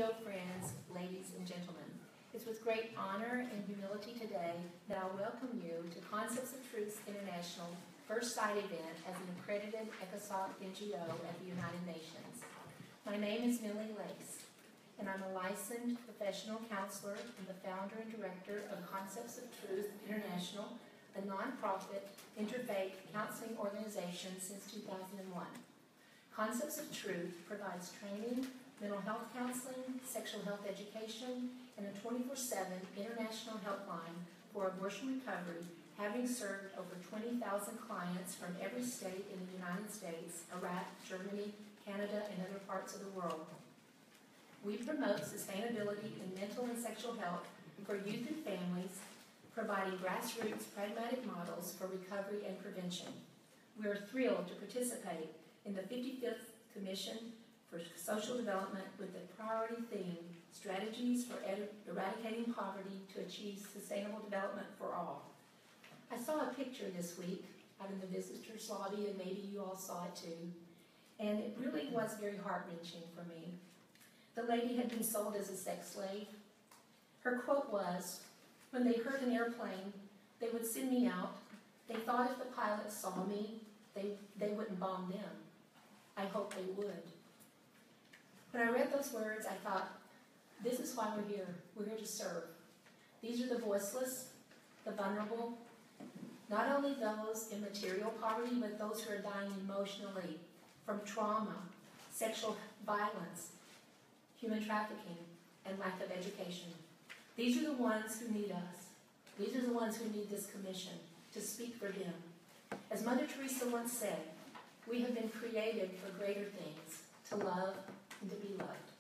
NGO friends, ladies and gentlemen. It's with great honor and humility today that I welcome you to Concepts of Truth International First Sight event as an accredited CSocD NGO at the United Nations. My name is Millie Lace, and I'm a licensed professional counselor and the founder and director of Concepts of Truth International, a nonprofit interfaith counseling organization since 2001. Concepts of Truth provides training, mental health counseling, sexual health education, and a 24/7 international helpline for abortion recovery, having served over 20,000 clients from every state in the United States, Iraq, Germany, Canada, and other parts of the world. We promote sustainability in mental and sexual health for youth and families, providing grassroots pragmatic models for recovery and prevention. We are thrilled to participate in the 55th Commission for Social Development with the priority theme, Strategies for Eradicating Poverty to Achieve Sustainable Development for All. I saw a picture this week out in the visitors lobby, and maybe you all saw it too, and it really was very heart-wrenching for me. The lady had been sold as a sex slave. Her quote was, "When they heard an airplane, they would send me out. They thought if the pilots saw me, they wouldn't bomb them. I hope they would." When I read those words, I thought, this is why we're here. We're here to serve. These are the voiceless, the vulnerable, not only those in material poverty, but those who are dying emotionally from trauma, sexual violence, human trafficking, and lack of education. These are the ones who need us. These are the ones who need this commission to speak for them. As Mother Teresa once said, we have been created for greater things, to love and to be loved.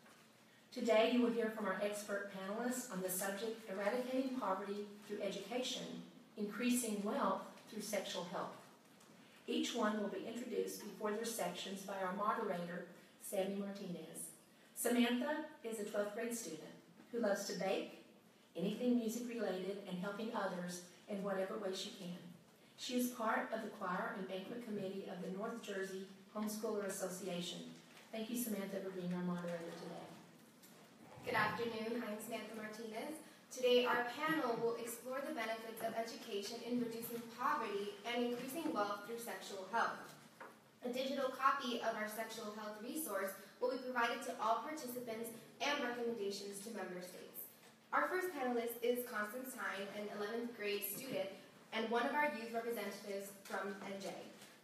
Today you will hear from our expert panelists on the subject, eradicating poverty through education, increasing wealth through sexual health. Each one will be introduced before their sections by our moderator, Sammy Martinez. Samantha is a 12th grade student who loves to bake, anything music related, and helping others in whatever way she can. She is part of the choir and banquet committee of the North Jersey Homeschooler Association. Thank you, Samantha, for being our moderator today. Good afternoon, I'm Samantha Martinez. Today our panel will explore the benefits of education in reducing poverty and increasing wealth through sexual health. A digital copy of our sexual health resource will be provided to all participants and recommendations to member states. Our first panelist is Constance Hine, an 11th grade student and one of our youth representatives from NJ.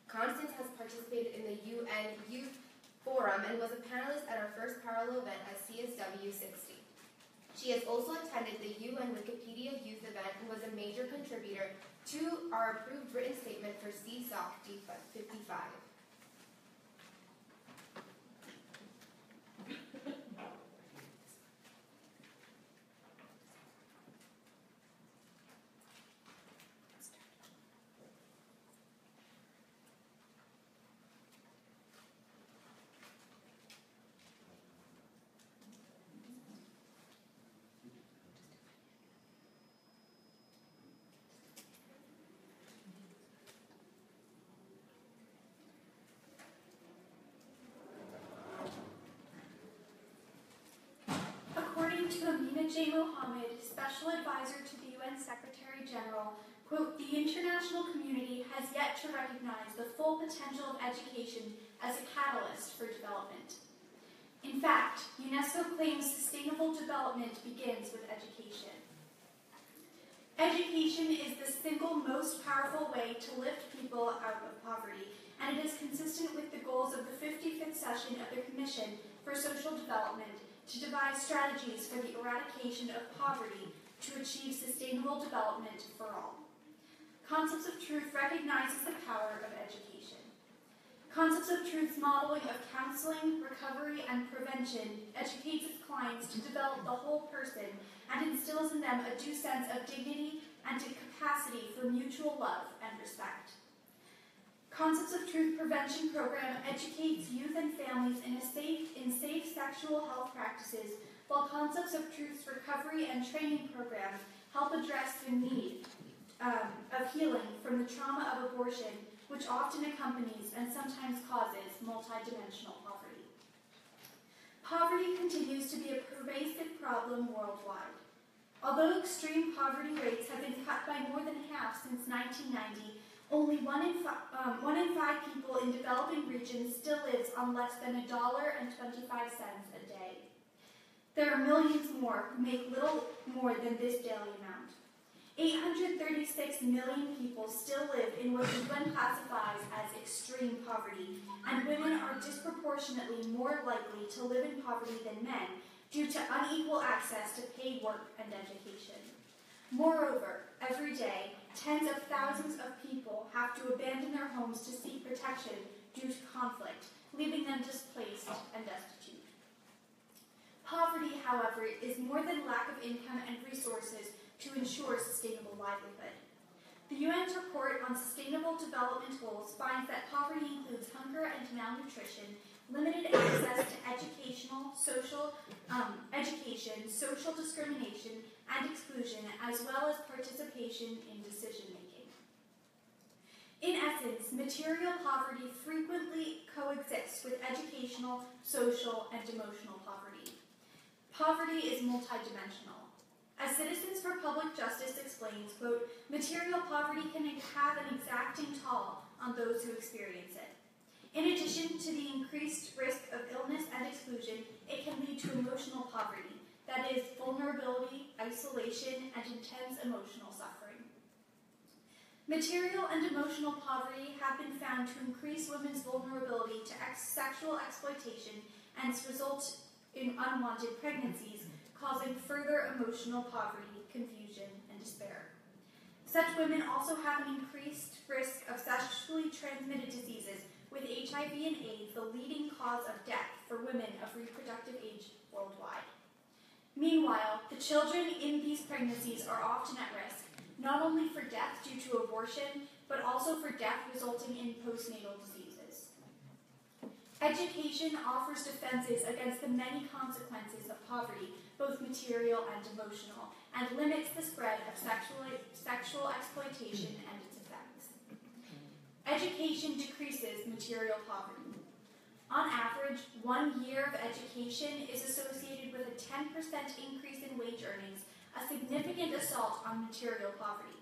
Constance has participated in the UN Youth Forum and was a panelist at our first parallel event at CSW 60. She has also attended the UN Wikipedia Youth event and was a major contributor to our approved written statement for CSocD 55. According to Amina J. Mohammed, Special Advisor to the UN Secretary General, quote, "The international community has yet to recognize the full potential of education as a catalyst for development." In fact, UNESCO claims sustainable development begins with education. Education is the single most powerful way to lift people out of poverty, and it is consistent with the goals of the 55th session of the Commission for Social Development to devise strategies for the eradication of poverty to achieve sustainable development for all. Concepts of Truth recognizes the power of education. Concepts of Truth's modeling of counseling, recovery, and prevention educates its clients to develop the whole person and instills in them a due sense of dignity and a capacity for mutual love and respect. Concepts of Truth Prevention Program educates youth and families in safe sexual health practices, while Concepts of Truth's Recovery and Training Programs help address the need of healing from the trauma of abortion, which often accompanies and sometimes causes multidimensional poverty. Poverty continues to be a pervasive problem worldwide. Although extreme poverty rates have been cut by more than half since 1990, only 1 in 5 people in developing regions still lives on less than $1.25 a day. There are millions more who make little more than this daily amount. 836 million people still live in what the UN classifies as extreme poverty, and women are disproportionately more likely to live in poverty than men due to unequal access to paid work and education. Moreover, every day, tens of thousands of people have to abandon their homes to seek protection due to conflict, leaving them displaced and destitute. Poverty, however, is more than lack of income and resources to ensure sustainable livelihood. The UN's report on Sustainable Development Goals finds that poverty includes hunger and malnutrition, limited access to social discrimination and exclusion, as well as participation in decision-making. In essence, material poverty frequently coexists with educational, social, and emotional poverty. Poverty is multidimensional. As Citizens for Public Justice explains, quote, material poverty can have an exacting toll on those who experience it. In addition to the increased risk of illness and exclusion, it can lead to emotional poverty, that is, vulnerability, isolation, and intense emotional suffering. Material and emotional poverty have been found to increase women's vulnerability to sexual exploitation and result in unwanted pregnancies, causing further emotional poverty, confusion, and despair. Such women also have an increased risk of sexually transmitted diseases, with HIV and AIDS the leading cause of death for women of reproductive age worldwide. Meanwhile, the children in these pregnancies are often at risk, not only for death due to abortion, but also for death resulting in postnatal diseases. Education offers defenses against the many consequences of poverty, both material and emotional, and limits the spread of sexual exploitation and its effects. Education decreases material poverty. On average, 1 year of education is associated with a 10% increase in wage earnings, a significant assault on material poverty.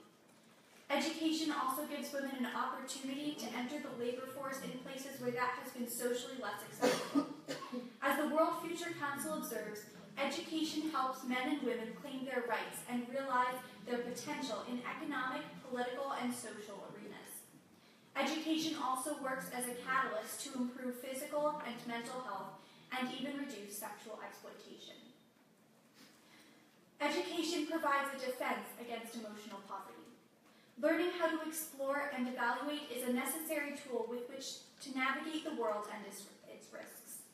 Education also gives women an opportunity to enter the labor force in places where that has been socially less acceptable. As the World Future Council observes, education helps men and women claim their rights and realize their potential in economic, political, and social arenas. Education also works as a catalyst to improve physical and mental health and even reduce sexual exploitation. Education provides a defense against emotional poverty. Learning how to explore and evaluate is a necessary tool with which to navigate the world and its risks.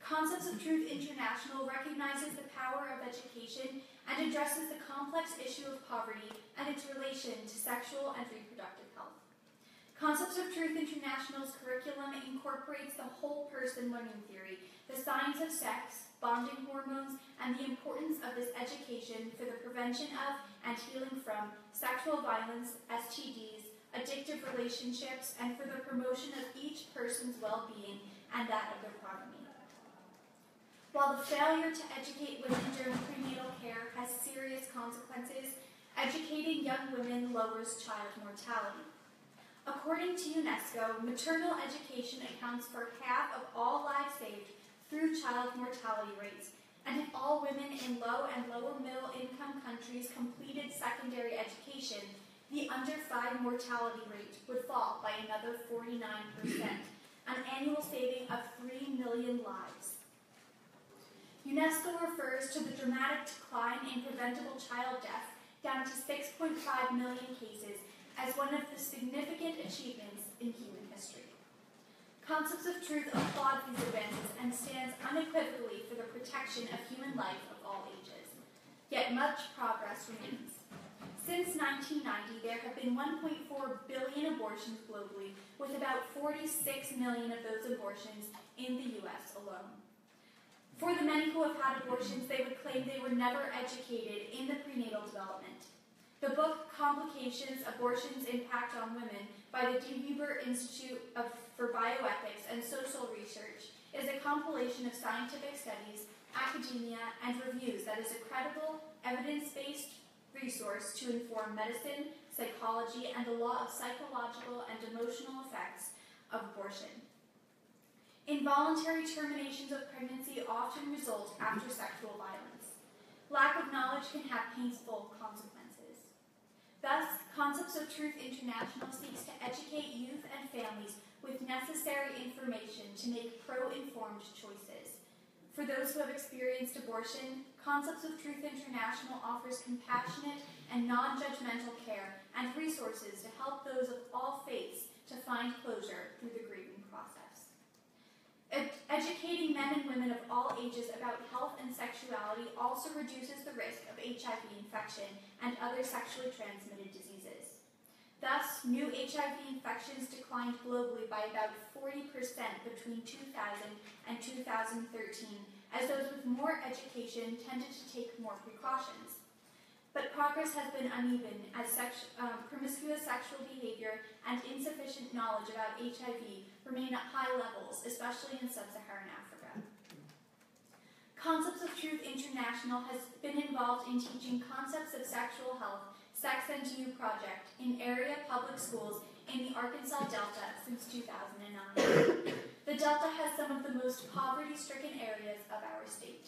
Concepts of Truth International recognizes the power of education and addresses the complex issue of poverty and its relation to sexual and reproductive health. Concepts of Truth International's curriculum incorporates the whole person learning theory, the science of sex, bonding hormones, and the importance of this education for the prevention of and healing from sexual violence, STDs, addictive relationships, and for the promotion of each person's well-being and that of their progeny. While the failure to educate women during prenatal care has serious consequences, educating young women lowers child mortality. According to UNESCO, maternal education accounts for half of all lives saved through child mortality rates, and if all women in low and lower middle income countries completed secondary education, the under 5 mortality rate would fall by another 49%, an annual saving of 3 million lives. UNESCO refers to the dramatic decline in preventable child death down to 6.5 million cases as one of the significant achievements in human history. Concepts of Truth applaud these advances and stands unequivocally for the protection of human life of all ages. Yet much progress remains. Since 1990, there have been 1.4 billion abortions globally, with about 46 million of those abortions in the U.S. alone. For the many who have had abortions, they would claim they were never educated in the prenatal development. The book, Complications, Abortion's Impact on Women, by the D. Weber Institute for Bioethics and Social Research, is a compilation of scientific studies academia, and reviews that is a credible, evidence-based resource to inform medicine, psychology, and the law of psychological and emotional effects of abortion. Involuntary terminations of pregnancy often result after sexual violence. Lack of knowledge can have painful consequences. Thus, Concepts of Truth International seeks to educate youth and families with necessary information to make pro-informed choices. For those who have experienced abortion, Concepts of Truth International offers compassionate and non-judgmental care and resources to help those of all faiths to find closure through the grieving process. Educating men and women of all ages about health and sexuality also reduces the risk of HIV infection and other sexually transmitted diseases. Thus, new HIV infections declined globally by about 40% between 2000 and 2013, as those with more education tended to take more precautions. But progress has been uneven as promiscuous sexual behavior and insufficient knowledge about HIV remain at high levels, especially in sub-Saharan Africa. Concepts of Truth International has been involved in teaching concepts of sexual health, Sex and You project in area public schools in the Arkansas Delta since 2009. The Delta has some of the most poverty-stricken areas of our state.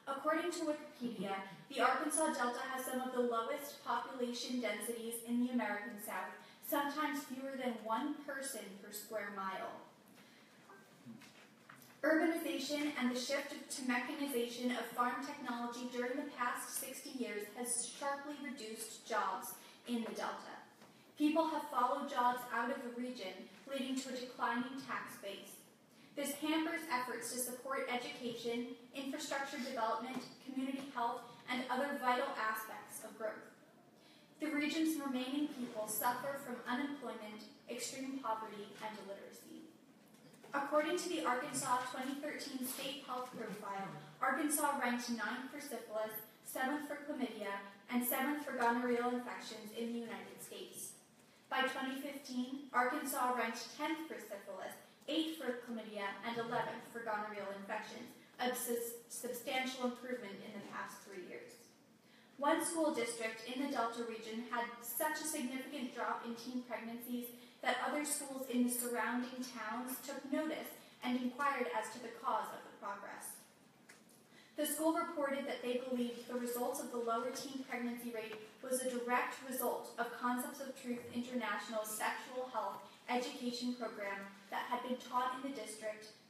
According to Wikipedia, the Arkansas Delta has some of the lowest population densities in the American South, sometimes fewer than one person per square mile. Urbanization and the shift to mechanization of farm technology during the past 60 years has sharply reduced jobs in the Delta. People have followed jobs out of the region, leading to a declining tax base. This hampers efforts to support education, infrastructure development, community health, and other vital aspects of growth. The region's remaining people suffer from unemployment, extreme poverty, and illiteracy. According to the Arkansas 2013 State Health Profile, Arkansas ranked 9th for syphilis, 7th for chlamydia, and 7th for gonorrheal infections in the United States. By 2015, Arkansas ranked 10th for syphilis, 8th for chlamydia, and 11th for gonorrheal infections, a substantial improvement in the past 3 years. One school district in the Delta region had such a significant drop in teen pregnancies that other schools in the surrounding towns took notice and inquired as to the cause of the progress. The school reported that they believed the results of the lower teen pregnancy rate was a direct result of Concepts of Truth International's sexual health education program that had been taught in the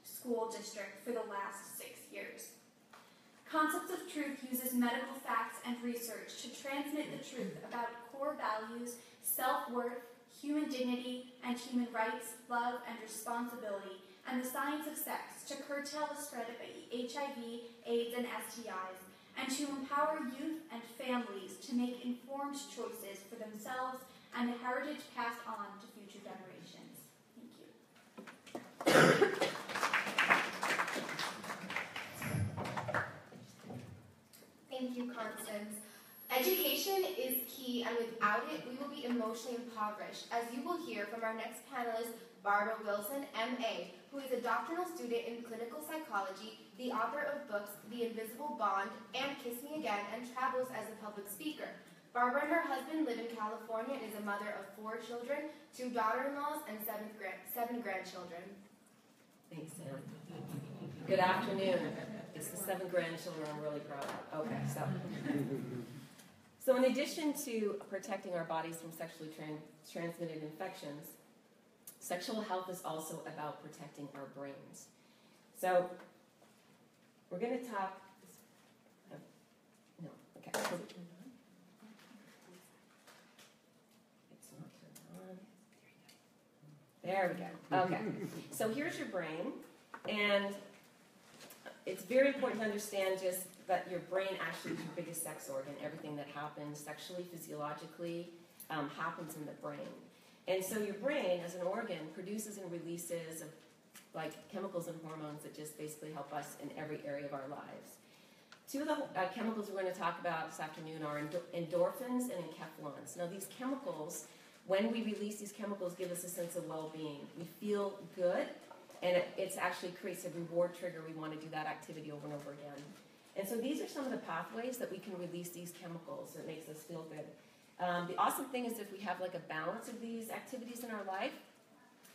school district for the last 6 years. Concepts of Truth uses medical facts and research to transmit the truth about core values, self-worth, human dignity and human rights, love and responsibility, and the science of sex to curtail the spread of HIV, AIDS, and STIs, and to empower youth and families to make informed choices for themselves and the heritage passed on to future generations. Thank you. Thank you, Constance. Education is key, and without it, we will be emotionally impoverished, as you will hear from our next panelist, Barbara Wilson, M.A., who is a doctoral student in clinical psychology, the author of books The Invisible Bond and Kiss Me Again, and travels as a public speaker. Barbara and her husband live in California and is a mother of 4 children, 2 daughter-in-laws, and 7 grandchildren. Thanks, Sam. Good afternoon. It's the 7 grandchildren I'm really proud of. Okay, so in addition to protecting our bodies from sexually transmitted infections, sexual health is also about protecting our brains. So we're going to talk. No, okay. It's not turned on. There we go. Okay. So here's your brain, and it's very important to understand just that your brain actually is your biggest sex organ. Everything that happens sexually, physiologically, happens in the brain. And so your brain, as an organ, produces and releases like chemicals and hormones that just basically help us in every area of our lives. 2 of the chemicals we're going to talk about this afternoon are endorphins and enkephalins. Now these chemicals, when we release these chemicals, give us a sense of well-being. We feel good. And it actually creates a reward trigger. We want to do that activity over and over again. And so these are some of the pathways that we can release these chemicals that makes us feel good. The awesome thing is if we have like a balance of these activities in our life,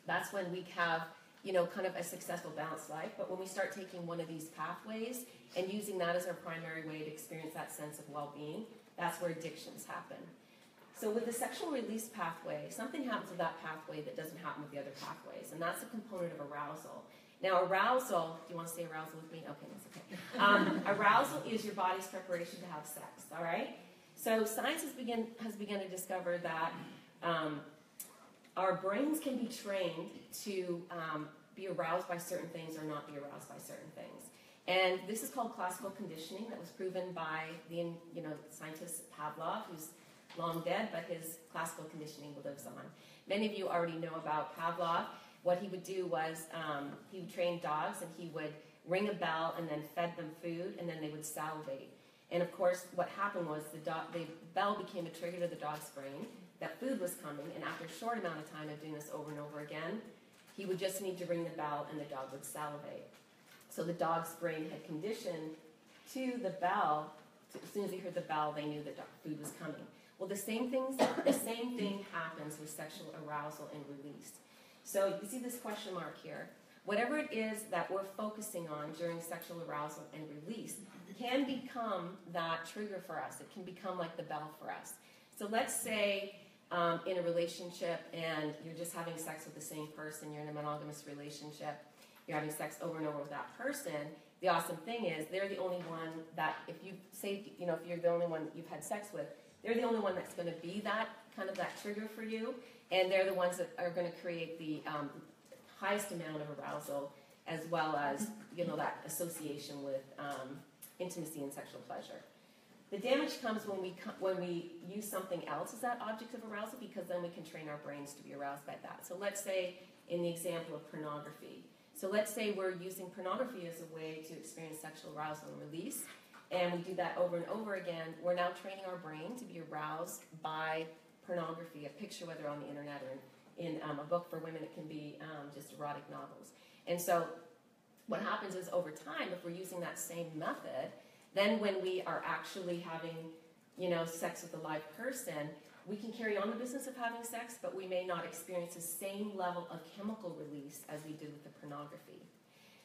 that's when we have, you know, kind of a successful, balanced life. But when we start taking one of these pathways and using that as our primary way to experience that sense of well-being, that's where addictions happen. So with the sexual release pathway, something happens with that pathway that doesn't happen with the other pathways, and that's a component of arousal. Now, arousal, do you want to say arousal with me? Okay, that's okay. Arousal is your body's preparation to have sex, all right? So science has begun to discover that our brains can be trained to be aroused by certain things or not be aroused by certain things. And this is called classical conditioning that was proven by the scientist Pavlov, who's long dead, but his classical conditioning lives on. Many of you already know about Pavlov. What he would do was he would train dogs, and he would ring a bell and then fed them food, and then they would salivate. And of course, what happened was the bell became a trigger to the dog's brain that food was coming, and after a short amount of time of doing this over and over again, he would just need to ring the bell and the dog would salivate. So the dog's brain had conditioned to the bell. As soon as he heard the bell, they knew that food was coming. Well, the same thing happens with sexual arousal and release. So you can see this question mark here. Whatever it is that we're focusing on during sexual arousal and release can become that trigger for us. It can become like the bell for us. So let's say in a relationship and you're just having sex with the same person, you're in a monogamous relationship, you're having sex over and over with that person. The awesome thing is they're the only one that, if you're the only one you've had sex with, they're the only one that's going to be that kind of that trigger for you, and they're the ones that are going to create the highest amount of arousal, as well as that association with intimacy and sexual pleasure. The damage comes when we use something else as that object of arousal, because then we can train our brains to be aroused by that. So let's say in the example of pornography. So let's say we're using pornography as a way to experience sexual arousal and release, and we do that over and over again. We're now training our brain to be aroused by pornography, a picture, whether on the internet or in a book. For women, it can be just erotic novels. And so what happens is over time, if we're using that same method, then when we are actually having, sex with a live person, we can carry on the business of having sex, but we may not experience the same level of chemical release as we did with the pornography.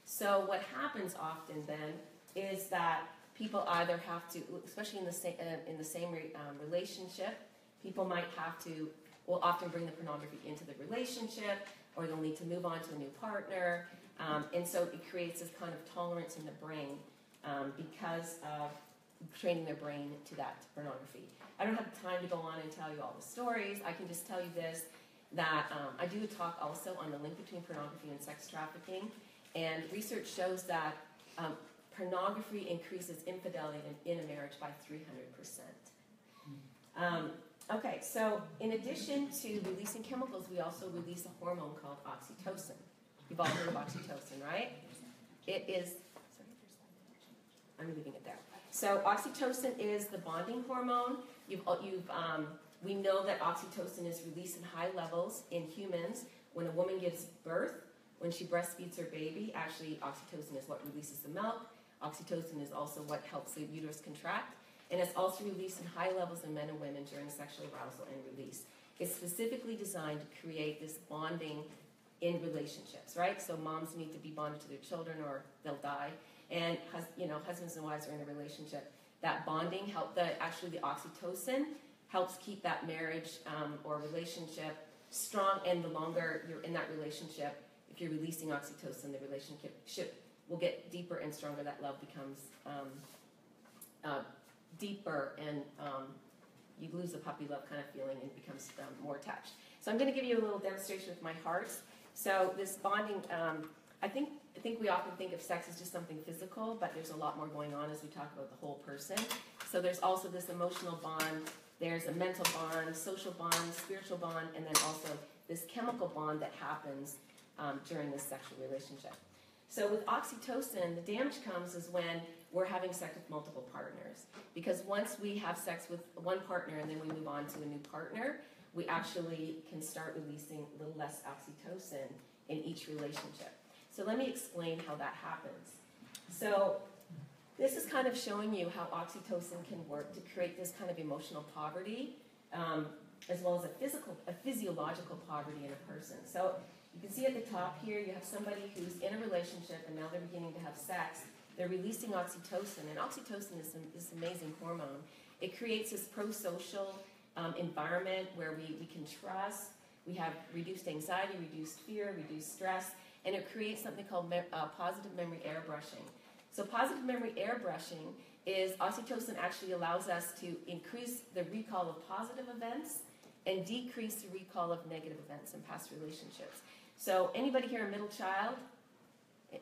So what happens often then is that people either have to, especially in the same relationship, people will often bring the pornography into the relationship, or they'll need to move on to a new partner, and so it creates this kind of tolerance in the brain because of training their brain to that pornography. I don't have time to go on and tell you all the stories. I can just tell you this, that I do a talk also on the link between pornography and sex trafficking, and research shows that pornography increases infidelity in a marriage by 300%. Okay, so in addition to releasing chemicals, we also release a hormone called oxytocin. You've all heard of oxytocin, right? It is, I'm leaving it there. So oxytocin is the bonding hormone. We know that oxytocin is released in high levels in humans when a woman gives birth, when she breastfeeds her baby. Actually, oxytocin is what releases the milk. Oxytocin is also what helps the uterus contract. And it's also released in high levels in men and women during sexual arousal and release. It's specifically designed to create this bonding in relationships, right? So moms need to be bonded to their children or they'll die. And husbands and wives are in a relationship. That bonding actually the oxytocin helps keep that marriage or relationship strong. And the longer you're in that relationship, if you're releasing oxytocin, the relationship will get deeper and stronger. That love becomes deeper, and you lose the puppy love kind of feeling and becomes more attached. So I'm going to give you a little demonstration with my hearts. So this bonding, I think we often think of sex as just something physical, but there's a lot more going on as we talk about the whole person. So there's also this emotional bond, there's a mental bond, social bond, spiritual bond, and then also this chemical bond that happens during this sexual relationship. So with oxytocin, the damage comes is when we're having sex with multiple partners. Because once we have sex with one partner and then we move on to a new partner, we actually can start releasing a little less oxytocin in each relationship. So let me explain how that happens. So this is kind of showing you how oxytocin can work to create this kind of emotional poverty, as well as a physiological poverty in a person. So you can see at the top here, you have somebody who's in a relationship and now they're beginning to have sex. They're releasing oxytocin, and oxytocin is this amazing hormone. It creates this pro-social environment where we can trust, we have reduced anxiety, reduced fear, reduced stress, and it creates something called positive memory airbrushing. So positive memory airbrushing is oxytocin actually allows us to increase the recall of positive events and decrease the recall of negative events in past relationships. So anybody here a middle child?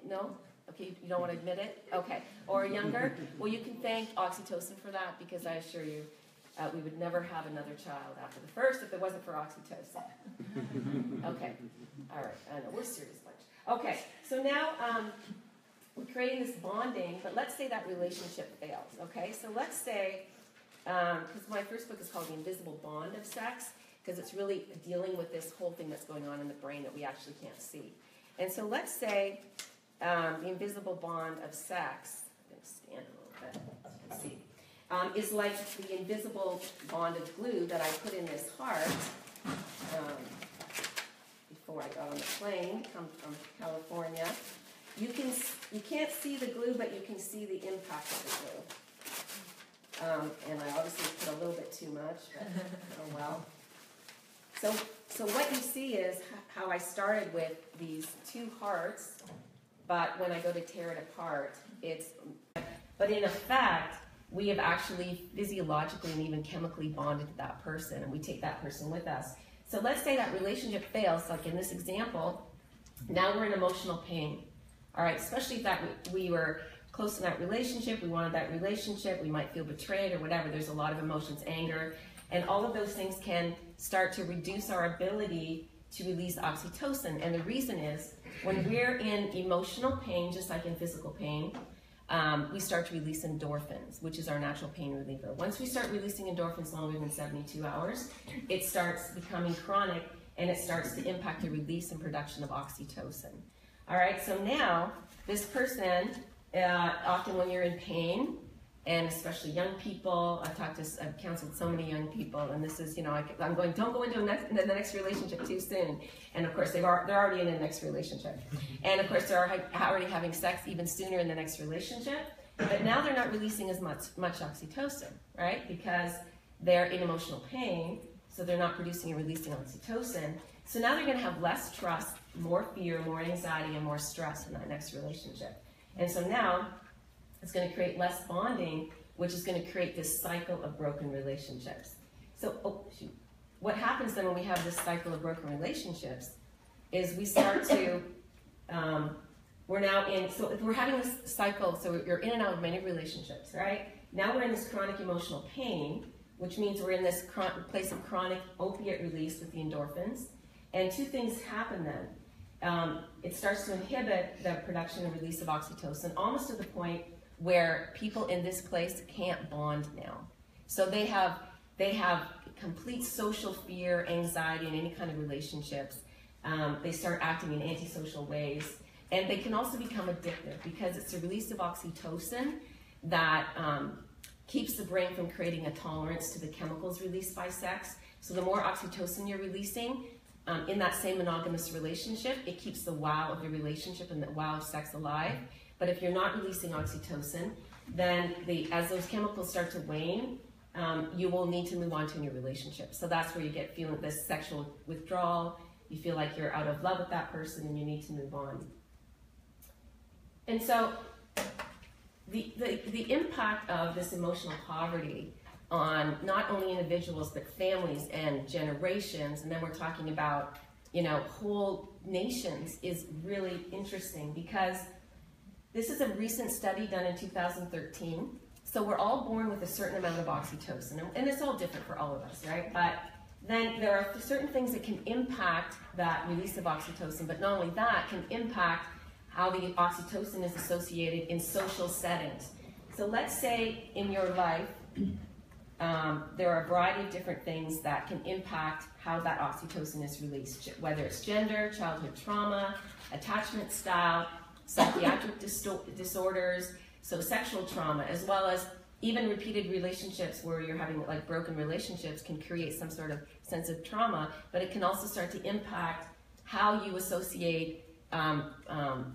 No? Okay, you don't want to admit it? Okay. Or younger? Well, you can thank oxytocin for that, because I assure you we would never have another child after the first if it wasn't for oxytocin. Okay. All right. I know. We're a serious bunch. Okay. So now we're creating this bonding, but let's say that relationship fails. Okay? So let's say, because my first book is called The Invisible Bond of Sex, because it's really dealing with this whole thing that's going on in the brain that we actually can't see. And so let's say the invisible bond of sex, I'm going to stand a little bit so you can see, is like the invisible bond of glue that I put in this heart before I got on the plane, come from California. You can't see the glue, but you can see the impact of the glue. And I obviously put a little bit too much, but oh well. So what you see is how I started with these two hearts, but when I go to tear it apart, but in effect, we have actually physiologically and even chemically bonded to that person, and we take that person with us. So let's say that relationship fails, like in this example, now we're in emotional pain. All right, especially if we were close to that relationship, we wanted that relationship, we might feel betrayed or whatever. There's a lot of emotions, anger, and all of those things can start to reduce our ability to release oxytocin. And the reason is, when we're in emotional pain, just like in physical pain, we start to release endorphins, which is our natural pain reliever. Once we start releasing endorphins longer than 72 hours, it starts becoming chronic, and it starts to impact the release and production of oxytocin. All right, so now this person, often when you're in pain, and especially young people, I've counseled so many young people, and this is, I'm going, don't go into the next relationship too soon. And of course, they're already in the next relationship. And of course, they're already having sex even sooner in the next relationship. But now they're not releasing as much oxytocin, right? Because they're in emotional pain, so they're not producing and releasing oxytocin. So now they're going to have less trust, more fear, more anxiety, and more stress in that next relationship. And so now it's going to create less bonding, which is going to create this cycle of broken relationships. So, what happens then when we have this cycle of broken relationships is we start to, so if we're having this cycle, so you're in and out of many relationships, right? Now we're in this chronic emotional pain, which means we're in this place of chronic opiate release with the endorphins. And two things happen then. It starts to inhibit the production and release of oxytocin, almost to the point where people in this place can't bond now. So they have complete social fear, anxiety in any kind of relationships. They start acting in antisocial ways. And they can also become addictive, because it's the release of oxytocin that keeps the brain from creating a tolerance to the chemicals released by sex. So the more oxytocin you're releasing in that same monogamous relationship, it keeps the wow of the relationship and the wow of sex alive. But if you're not releasing oxytocin, then as those chemicals start to wane, you will need to move on to a new relationship. So that's where you get feeling this sexual withdrawal. You feel like you're out of love with that person and you need to move on. And so the impact of this emotional poverty on not only individuals but families and generations, and then we're talking about whole nations, is really interesting, because this is a recent study done in 2013. So we're all born with a certain amount of oxytocin, and it's all different for all of us, right? But then there are certain things that can impact that release of oxytocin, but not only that, can impact how the oxytocin is associated in social settings. So let's say in your life, there are a variety of different things that can impact how that oxytocin is released, whether it's gender, childhood trauma, attachment style, psychiatric disorders, so sexual trauma, as well as even repeated relationships where you're having like broken relationships can create some sort of sense of trauma, but it can also start to impact how you associate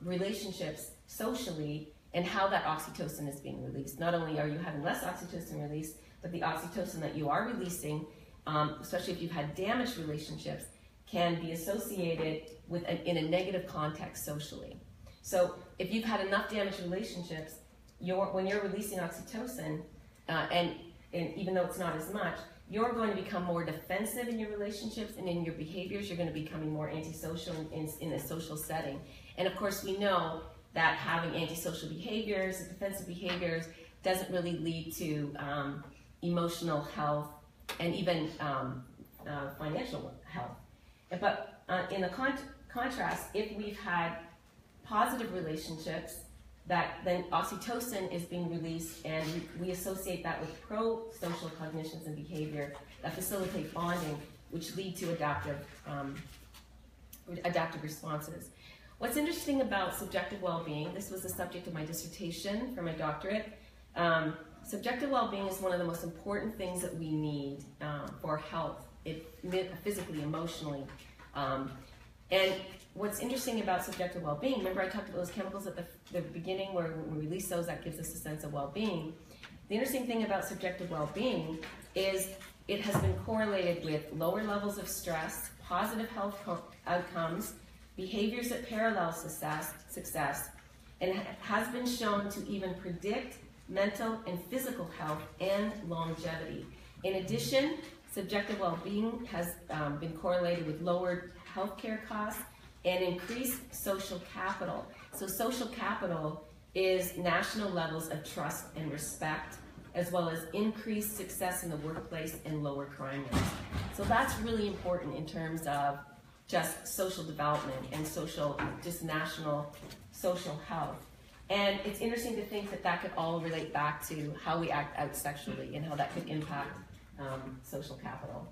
relationships socially and how that oxytocin is being released. Not only are you having less oxytocin released, but the oxytocin that you are releasing, especially if you've had damaged relationships, can be associated with in a negative context socially. So if you've had enough damaged relationships, when you're releasing oxytocin, and even though it's not as much, you're going to become more defensive in your relationships and in your behaviors. You're going to be becoming more antisocial in a social setting. And of course, we know that having antisocial behaviors, defensive behaviors, doesn't really lead to emotional health and even financial health. But in the contrast, if we've had positive relationships, that then oxytocin is being released, and we associate that with pro-social cognitions and behavior that facilitate bonding, which lead to adaptive responses. What's interesting about subjective well-being, this was the subject of my dissertation for my doctorate. Subjective well-being is one of the most important things that we need for health, physically, emotionally. And what's interesting about subjective well-being, remember I talked about those chemicals at the beginning where when we release those, that gives us a sense of well-being. The interesting thing about subjective well-being is it has been correlated with lower levels of stress, positive health outcomes, behaviors that parallel success, and has been shown to even predict mental and physical health and longevity. In addition, subjective well-being has been correlated with lowered healthcare costs and increased social capital. So social capital is national levels of trust and respect, as well as increased success in the workplace and lower crime rates. So that's really important in terms of just social development and just national social health. And it's interesting to think that that could all relate back to how we act out sexually and how that could impact social capital.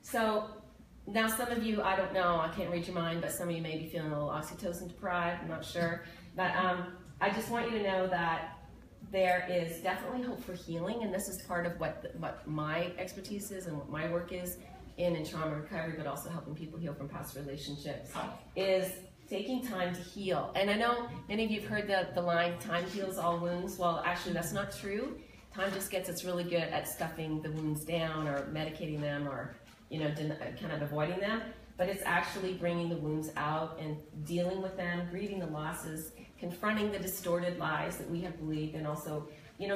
So now some of you, I don't know, I can't read your mind, but some of you may be feeling a little oxytocin deprived, I'm not sure. But I just want you to know that there is definitely hope for healing, and this is part of what my expertise is and what my work is in trauma recovery, but also helping people heal from past relationships, is taking time to heal. And I know many of you have heard the line, time heals all wounds. Well, actually that's not true. Time just gets us really good at stuffing the wounds down or medicating them or kind of avoiding them. But it's actually bringing the wounds out and dealing with them, grieving the losses, confronting the distorted lies that we have believed, and also,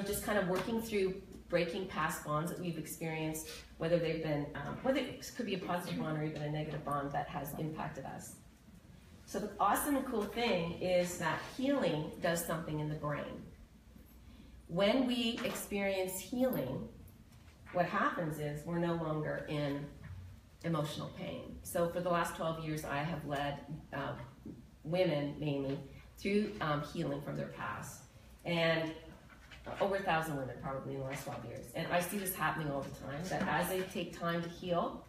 just kind of working through breaking past bonds that we've experienced, whether they've been, whether it could be a positive bond or even a negative bond that has impacted us. So the awesome and cool thing is that healing does something in the brain. When we experience healing, what happens is we're no longer in emotional pain. So for the last 12 years, I have led women mainly through healing from their past. And over 1,000 women probably in the last 12 years. And I see this happening all the time, that as they take time to heal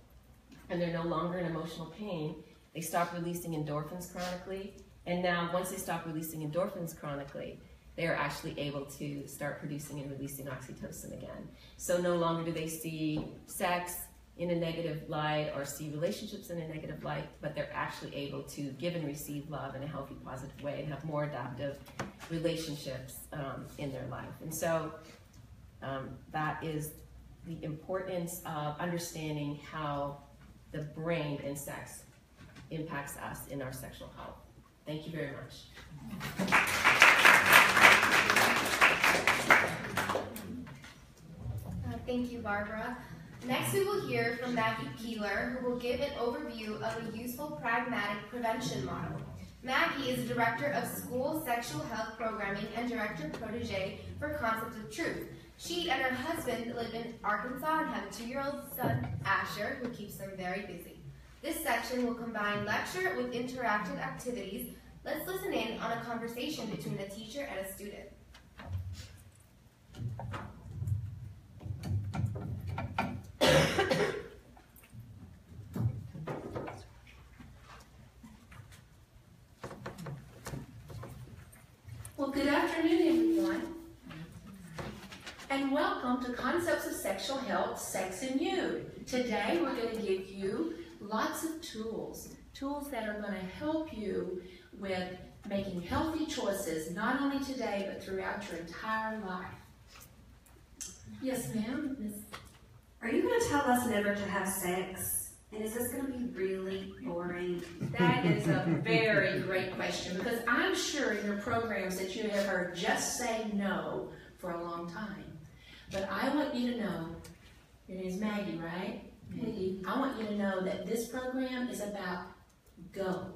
and they're no longer in emotional pain, they stop releasing endorphins chronically. And now once they stop releasing endorphins chronically, they are actually able to start producing and releasing oxytocin again. So no longer do they see sex in a negative light or see relationships in a negative light, but they're actually able to give and receive love in a healthy, positive way and have more adaptive relationships in their life. And so that is the importance of understanding how the brain and sex impacts us in our sexual health. Thank you very much. Thank you, Barbara. Next, we will hear from Maggie Keeler, who will give an overview of a useful pragmatic prevention model. Maggie is the Director of School Sexual Health Programming and Director Protege for Concepts of Truth. She and her husband live in Arkansas and have a 2-year-old son, Asher, who keeps them very busy. This section will combine lecture with interactive activities. Let's listen in on a conversation between a teacher and a student. and welcome to Concepts of Sexual Health, Sex and You. Today we're going to give you lots of tools that are going to help you with making healthy choices, not only today but throughout your entire life. Yes, ma'am? Are you going to tell us never to have sex? And is this going to be really boring? That is a very great question, because I'm sure in your programs that you have heard just say no for a long time. But I want you to know, your name is Maggie, right? Maggie, I want you to know that this program is about go.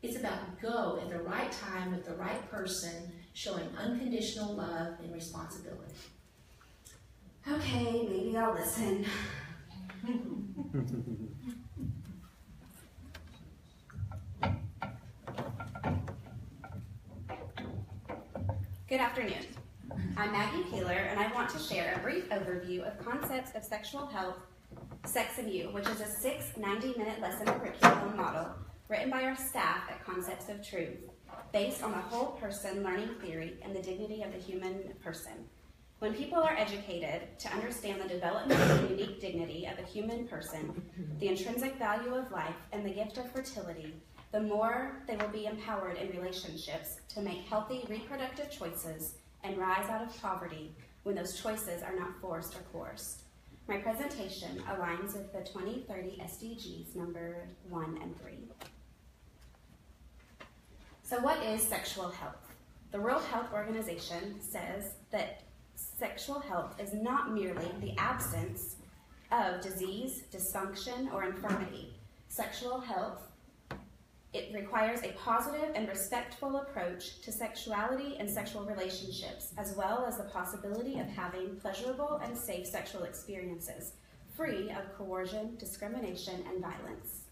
It's about go at the right time with the right person, showing unconditional love and responsibility. Okay, maybe I'll listen. Good afternoon. I'm Maggie Peeler, and I want to share a brief overview of Concepts of Sexual Health, Sex and You, which is a 6 90-minute lesson curriculum model written by our staff at Concepts of Truth, based on the whole person learning theory and the dignity of the human person. When people are educated to understand the development and unique dignity of a human person, the intrinsic value of life, and the gift of fertility, the more they will be empowered in relationships to make healthy reproductive choices and rise out of poverty when those choices are not forced or coerced. My presentation aligns with the 2030 SDGs number 1 and 3. So what is sexual health? The World Health Organization says that sexual health is not merely the absence of disease, dysfunction, or infirmity. Sexual health, it requires a positive and respectful approach to sexuality and sexual relationships, as well as the possibility of having pleasurable and safe sexual experiences, free of coercion, discrimination, and violence.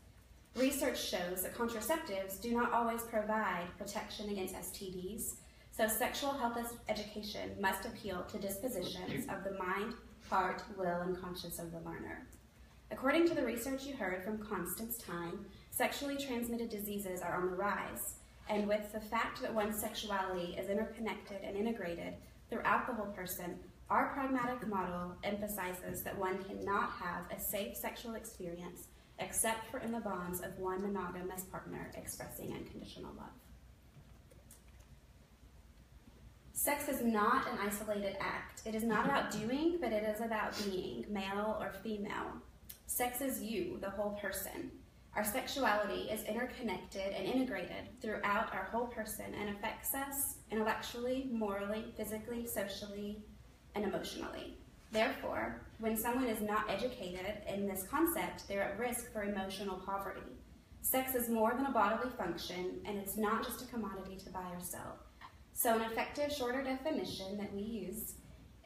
Research shows that contraceptives do not always provide protection against STDs, so sexual health education must appeal to dispositions of the mind, heart, will, and conscience of the learner. According to the research you heard from Constance Time, sexually transmitted diseases are on the rise, and with the fact that one's sexuality is interconnected and integrated throughout the whole person, our pragmatic model emphasizes that one cannot have a safe sexual experience except for in the bonds of one monogamous partner expressing unconditional love. Sex is not an isolated act. It is not about doing, but it is about being, male or female. Sex is you, the whole person. Our sexuality is interconnected and integrated throughout our whole person and affects us intellectually, morally, physically, socially, and emotionally. Therefore, when someone is not educated in this concept, they're at risk for emotional poverty. Sex is more than a bodily function, and it's not just a commodity to buy or sell. So an effective, shorter definition that we use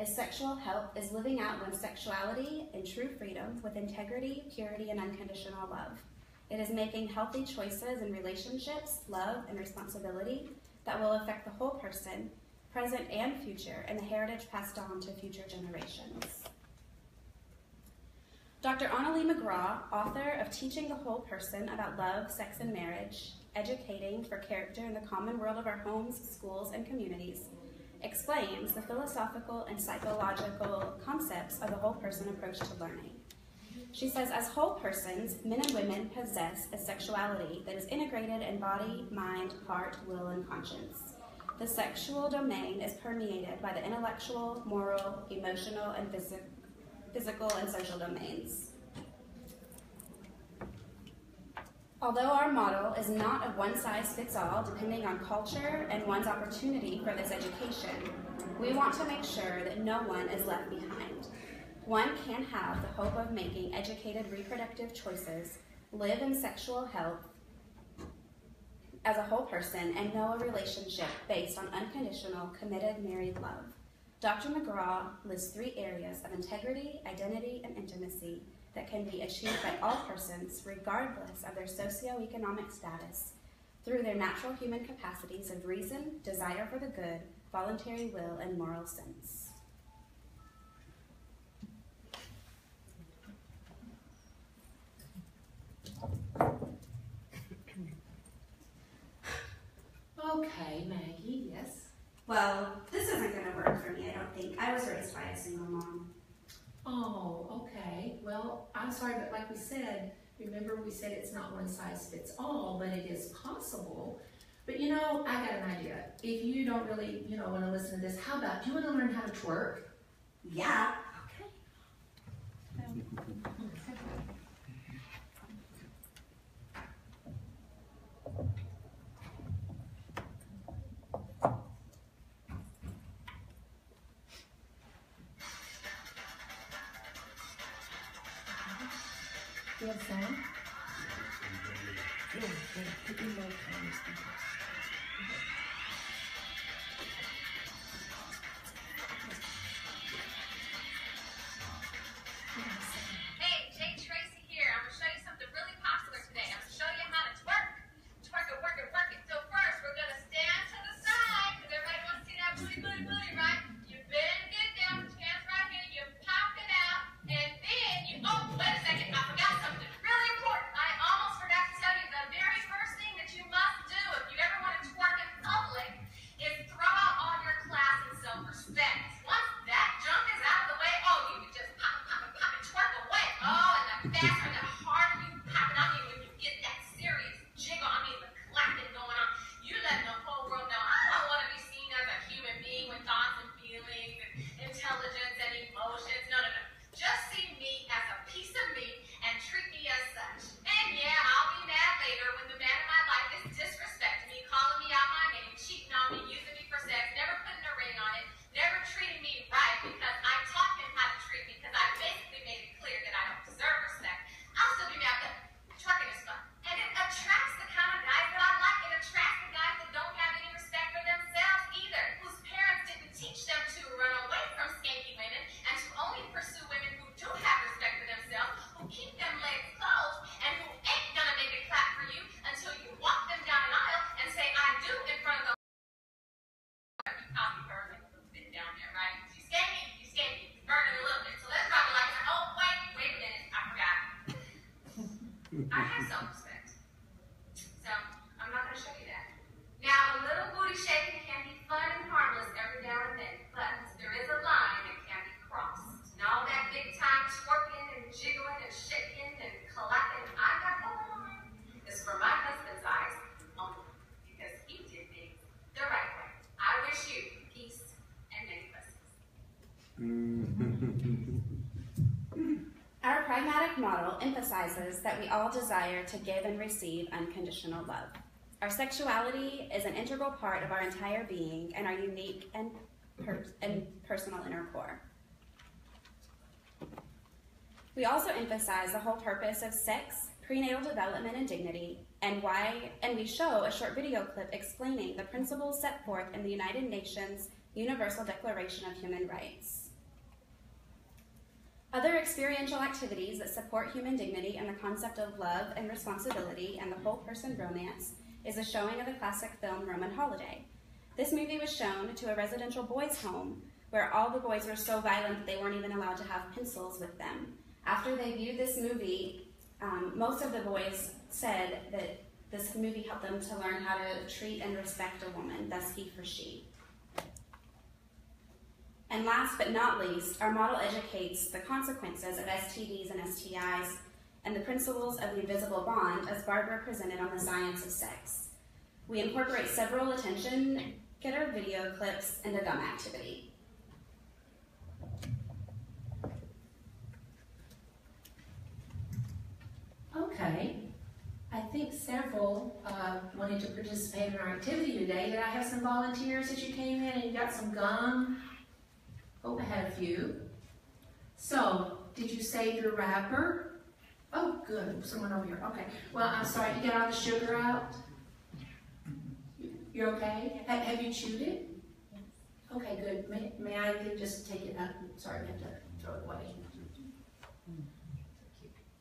is sexual health is living out one's sexuality in true freedom with integrity, purity, and unconditional love. It is making healthy choices in relationships, love, and responsibility that will affect the whole person, present and future, and the heritage passed on to future generations. Dr. Annalee McGraw, author of Teaching the Whole Person About Love, Sex, and Marriage, Educating for Character in the Common World of Our Homes, Schools, and Communities, explains the philosophical and psychological concepts of the whole person approach to learning. She says, as whole persons, men and women possess a sexuality that is integrated in body, mind, heart, will, and conscience. The sexual domain is permeated by the intellectual, moral, emotional, and physical and social domains. Although our model is not a one-size-fits-all depending on culture and one's opportunity for this education, we want to make sure that no one is left behind. One can have the hope of making educated reproductive choices, live in sexual health as a whole person, and know a relationship based on unconditional, committed, married love. Dr. McGraw lists 3 areas of integrity, identity, and intimacy that can be achieved by all persons, regardless of their socioeconomic status, through their natural human capacities of reason, desire for the good, voluntary will, and moral sense. Okay, Maggie, yes. Well, this isn't going to work for me, I don't think. I was raised by a single Mom. Oh, okay. Well, I'm sorry, but like we said, remember we said it's not one size fits all, but it is possible. But you know, I got an idea. If you don't really, want to listen to this, how about, do you want to learn how to twerk? Yeah. Okay. Do you have sound? Hey, Jake Tracy here. I'm going to show you something really popular today. I'm going to show you how to twerk. Twerk it, work it, work it. So first, we're going to stand to the side, because everybody wants to see that booty, booty, booty, right? You bend, get down, put your hands right here, you pop it out, and then you, oh, wait a second, I forgot something really important. I almost forgot to tell you the very first thing that you must do if you ever want to twerk in public is throw out all your class and self-respect. Once that junk is out of the way, oh, you can just pop it, twerk away. Oh, and the faster, the harder you pop it. I mean, when you get that serious jiggle, I mean, the clapping going on, you let the whole world know, I don't want to be seen as a human being with thoughts and feelings and intelligence and emotions. No, no, no. Just see me as a piece of meat and treat me as such. And yeah, I'll be mad later when the man in my life is disrespecting me, calling me out my name, cheating on me, using me for sex, never putting a ring on it, never treating me right because I taught him how to treat me because I basically made it clear that I don't deserve respect. I'll still be mad, but twerking is fun. And it attracts the kind of guys that I like. It attracts the guys that don't have any respect for themselves either, whose parents didn't teach them to run away from skanky women and to only pursue women who do have respect for themselves, who keep them legs closed, and who ain't gonna make it clap for you until you walk them down an aisle and say, I do in front of the I'll be burning a little bit down there, right? You skanky, it's burning a little bit. So let's probably like, oh, wait a minute, I forgot. I have self-respect. So, I'm not going to show you that. Now, a little booty shaking can be fun and harmless every now and then, but there is a line that can be crossed. And all that big time twerking and jiggling and shaking and clapping I got going on is for my husband's eyes only, because he did things the right way. I wish you peace and many blessings. Our pragmatic model emphasizes that we all desire to give and receive unconditional love. Our sexuality is an integral part of our entire being and our unique and personal inner core. We also emphasize the whole purpose of sex, prenatal development and dignity, and we show a short video clip explaining the principles set forth in the United Nations Universal Declaration of Human Rights. Other experiential activities that support human dignity and the concept of love and responsibility and the whole person romance is a showing of the classic film Roman Holiday. This movie was shown to a residential boys' home where all the boys were so violent that they weren't even allowed to have pencils with them. After they viewed this movie, most of the boys said that this movie helped them to learn how to treat and respect a woman, thus he for she. And last but not least, our model educates the consequences of STDs and STIs and the principles of the invisible bond as Barbara presented on the science of sex. We incorporate several attention-getter video clips and a gum activity. Okay. I think several wanted to participate in our activity today. Did I have some volunteers that you came in and you got some gum? Oh, I had a few. So, did you save your wrapper? Oh, good. Someone over here. Okay. Well, I'm sorry. You got all the sugar out? You're okay? Have you chewed it? Yes. Okay, good. May I just take it up? Sorry, I have to throw it away.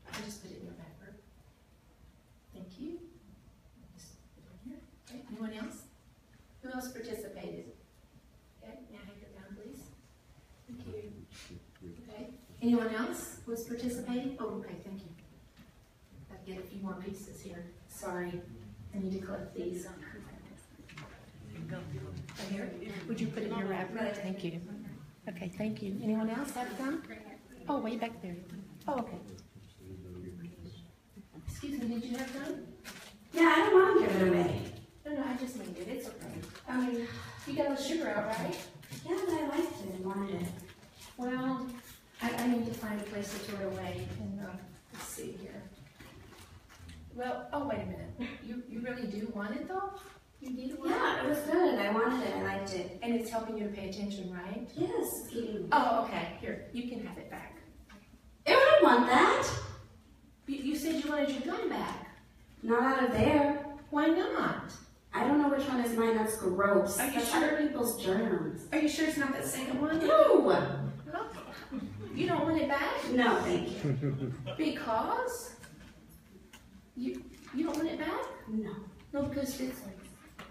I just put it in your wrapper. Thank you. Just put it in here. Okay. Anyone else? Who else participated? Okay. May I have your down, please? Thank you. Okay. Anyone else who was participating? Oh, okay. Thank you. I'll get a few more pieces here. Sorry. I need to collect these. Right here. Would you put it in your wrapper? Thank you. Okay, thank you. Anyone else have some? Oh, way back there. Oh, okay. Excuse me, did you have some? Yeah, I don't want to give it away. No, I just made it. It's okay. You got all the sugar out, right? Yeah, but I liked it and wanted it. Well, I need to find a place to throw it away. And let's see here. Well, oh, wait a minute. You really do want it, though? You need one? Yeah, it was good. I wanted it. I liked it. And it's helping you to pay attention, right? Yes, it's keeping. Oh, okay. Here, you can have it back. I don't want that. You said you wanted your gum back. Not out of there. Why not? I don't know which one is mine. That's gross. Are you That's sure? other people's germs. Are you sure it's not that second one? No. You don't want it back? No, thank you. Because? You don't want it back? No. No, because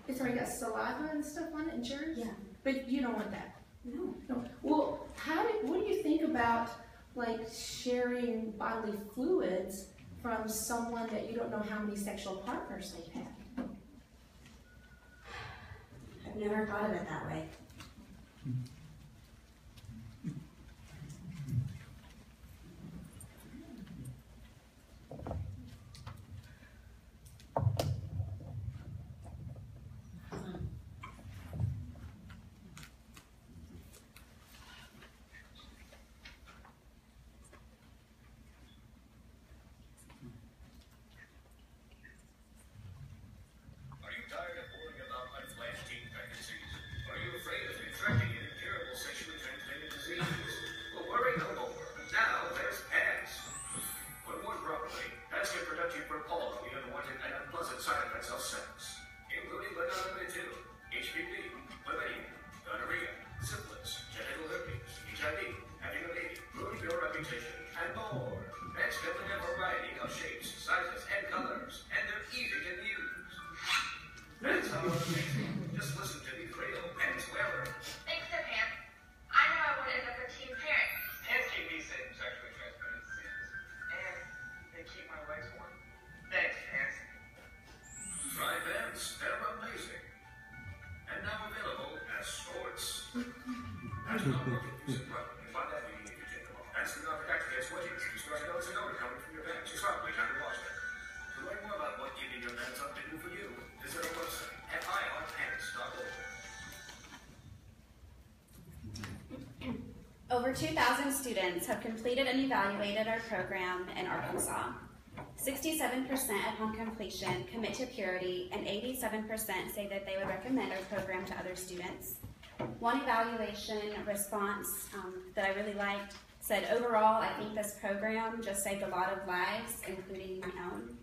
it's already got saliva and stuff on it and germs? Yeah. But you don't want that? No. No. Well, what do you think about like sharing bodily fluids from someone that you don't know how many sexual partners they've had? I've never thought of it that way. Are you tired of worrying about unplanned teen pregnancies? Are you afraid of contracting an incurable sexually transmitted disease? Well, worry no more. Now there's PADS. When worn properly, PADS can protect you from all of the unwanted and unpleasant side effects of sex, including but not limited to HPV, chlamydia, gonorrhea, syphilis, genital herpes, HIV, having a baby, ruining your reputation, and more. PADS come in a variety of shapes, sizes, and colors, and they're easy to use. That's how it's amazing. Just listen to the real pants wearer. Thanks to Pants. I know I won't end up a teen parent. Pants keep me safe from sexually transmitted diseases. And they keep my legs warm. Thanks, Pants. Try Pants. They're amazing. And now available as shorts. That's not working. Use it properly. And by that we mean if you take them off. That's the non-protect against wedgies. If you start to notice an odor coming from your pants, it's probably time to wash them. To learn more about what keeping your pants up can do for you, visit our website at irpants.org. Over 2,000 students have completed and evaluated our program in Arkansas. 67% upon completion commit to purity, and 87% say that they would recommend our program to other students. One evaluation response that I really liked said, overall, I think this program just saved a lot of lives, including my own.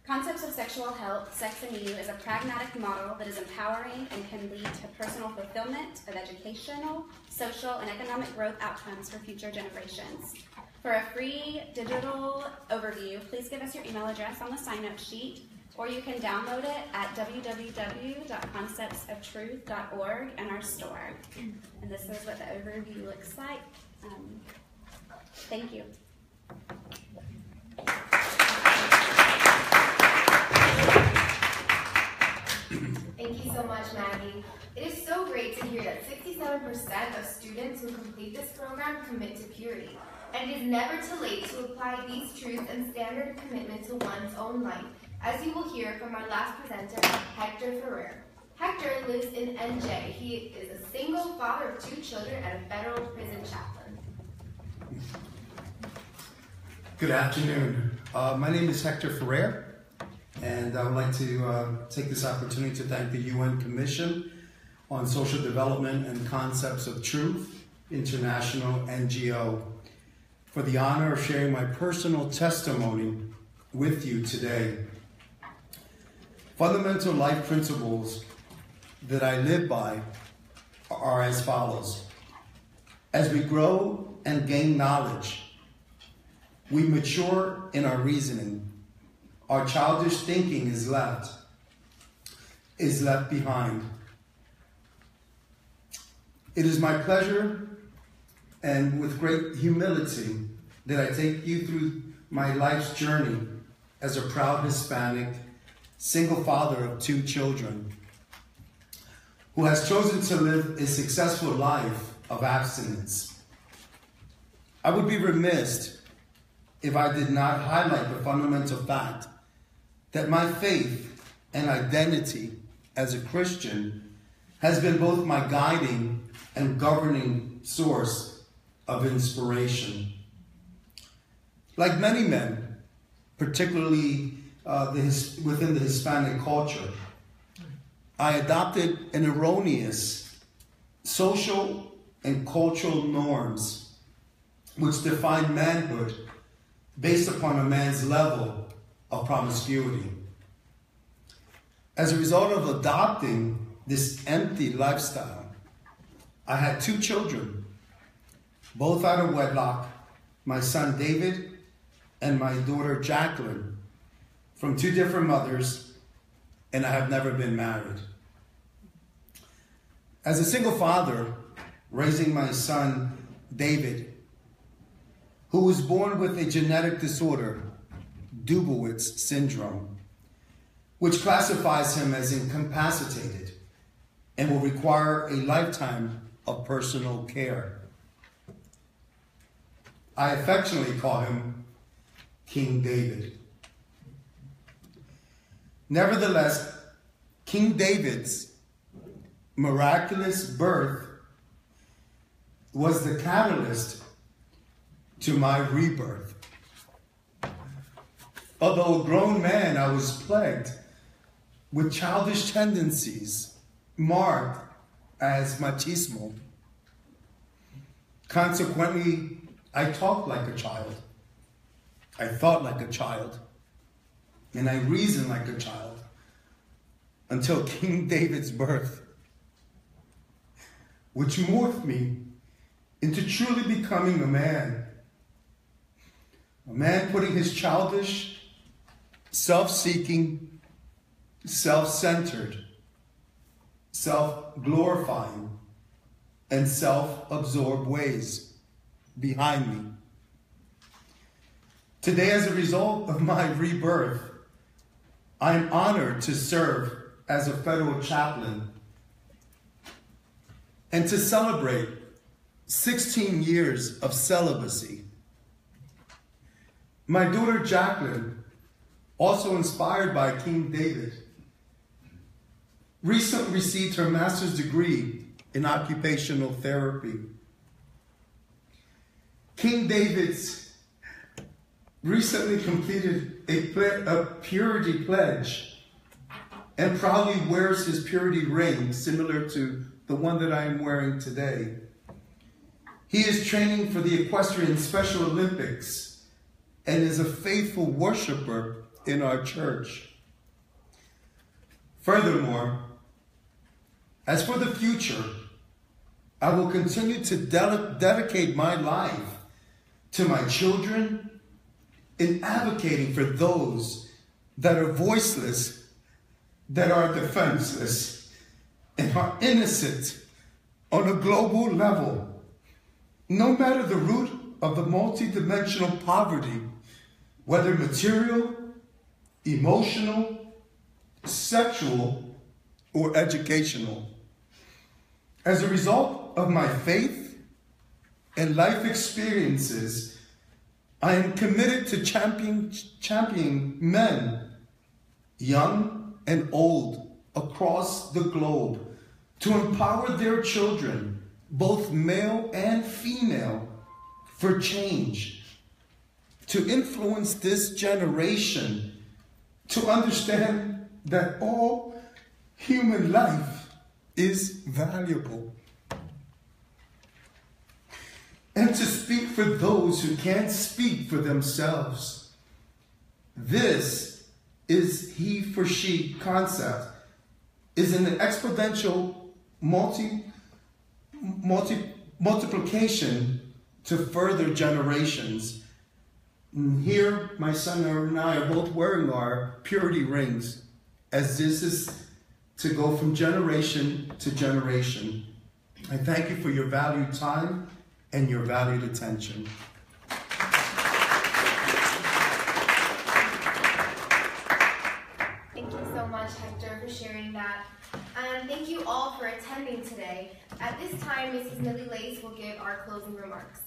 Concepts of Sexual Health, Sex and You is a pragmatic model that is empowering and can lead to personal fulfillment of educational, social, and economic growth outcomes for future generations. For a free digital overview, please give us your email address on the sign-up sheet, or you can download it at www.conceptsoftruth.org in our store. And this is what the overview looks like. Thank you. Thank you so much, Maggie. It is so great to hear that 67% of students who complete this program commit to purity. And it is never too late to apply these truths and standard commitment to one's own life, as you will hear from our last presenter, Hector Ferrer. Hector lives in NJ. He is a single father of 2 children and a federal prison chaplain. Good afternoon. My name is Hector Ferrer, and I would like to take this opportunity to thank the UN Commission on Social Development and Concepts of Truth, International NGO, for the honor of sharing my personal testimony with you today. Fundamental life principles that I live by are as follows. As we grow and gain knowledge, we mature in our reasoning. Our childish thinking is left behind. It is my pleasure and with great humility that I take you through my life's journey as a proud Hispanic, single father of 2 children. who has chosen to live a successful life of abstinence. I would be remiss if I did not highlight the fundamental fact that my faith and identity as a Christian has been both my guiding and governing source of inspiration. Like many men, particularly within the Hispanic culture, I adopted an erroneous social and cultural norms which define manhood based upon a man's level of promiscuity. As a result of adopting this empty lifestyle, I had 2 children, both out of wedlock, my son David and my daughter Jacqueline, from 2 different mothers, and I have never been married. As a single father, raising my son David, who was born with a genetic disorder, Dubowitz syndrome, which classifies him as incapacitated and will require a lifetime of personal care. I affectionately call him King David. Nevertheless, King David's miraculous birth was the catalyst to my rebirth. Although a grown man, I was plagued with childish tendencies marked as machismo. Consequently, I talked like a child. I thought like a child. And I reasoned like a child until King David's birth, which morphed me into truly becoming a man putting his childish, self-seeking, self-centered, self-glorifying, and self-absorbed ways behind me. Today, as a result of my rebirth, I am honored to serve as a federal chaplain and to celebrate 16 years of celibacy. My daughter Jacqueline, also inspired by King David, recently received her master's degree in occupational therapy. King David's recently completed a purity pledge and proudly wears his purity ring, similar to the one that I am wearing today. He is training for the Equestrian Special Olympics and is a faithful worshiper in our church. Furthermore, as for the future, I will continue to dedicate my life to my children in advocating for those that are voiceless, that are defenseless, and are innocent on a global level, no matter the root of the multidimensional poverty, whether material, emotional, sexual, or educational. As a result of my faith and life experiences, I am committed to championing men, young and old, across the globe, to empower their children, both male and female, for change, to influence this generation to understand that all human life is valuable, and to speak for those who can't speak for themselves. This is he for she concept is an exponential multiplication to further generations. And here, my son and I are both wearing our purity rings, as this is to go from generation to generation. I thank you for your valued time and your valued attention. Thank you so much, Hector, for sharing that. And And thank you all for attending today. At this time, Mrs. Millie Lace will give our closing remarks.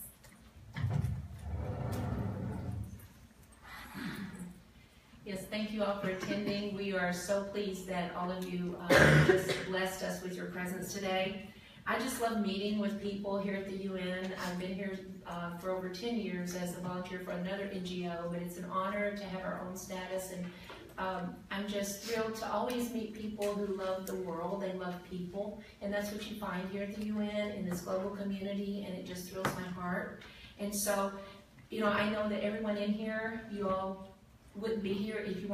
Yes, thank you all for attending. We are so pleased that all of you just blessed us with your presence today. I just love meeting with people here at the UN. I've been here for over 10 years as a volunteer for another NGO, but it's an honor to have our own status, and I'm just thrilled to always meet people who love the world. They love people, and that's what you find here at the UN in this global community, and it just thrills my heart. And so, you know, I know that everyone in here, you all wouldn't be here if you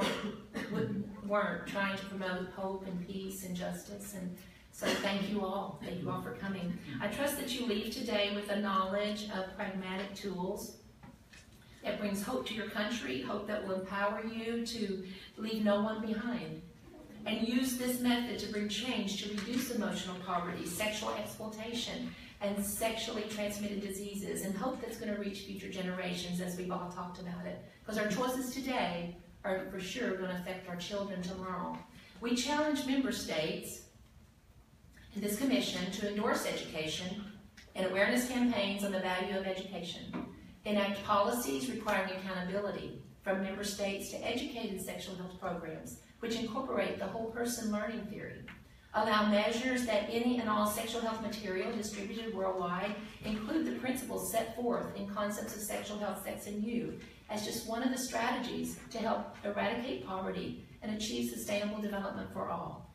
weren't trying to promote hope and peace and justice. And so thank you all. Thank you all for coming. I trust that you leave today with a knowledge of pragmatic tools that brings hope to your country, hope that will empower you to leave no one behind. And use this method to bring change to reduce emotional poverty, sexual exploitation, and sexually transmitted diseases, and hope that's going to reach future generations, as we've all talked about it. Because our choices today are for sure going to affect our children tomorrow. We challenge member states and this commission to endorse education and awareness campaigns on the value of education, enact policies requiring accountability from member states to educate in sexual health programs, which incorporate the whole person learning theory, allow measures that any and all sexual health material distributed worldwide include the principles set forth in Concepts of Sexual Health, Sex, and You as just one of the strategies to help eradicate poverty and achieve sustainable development for all.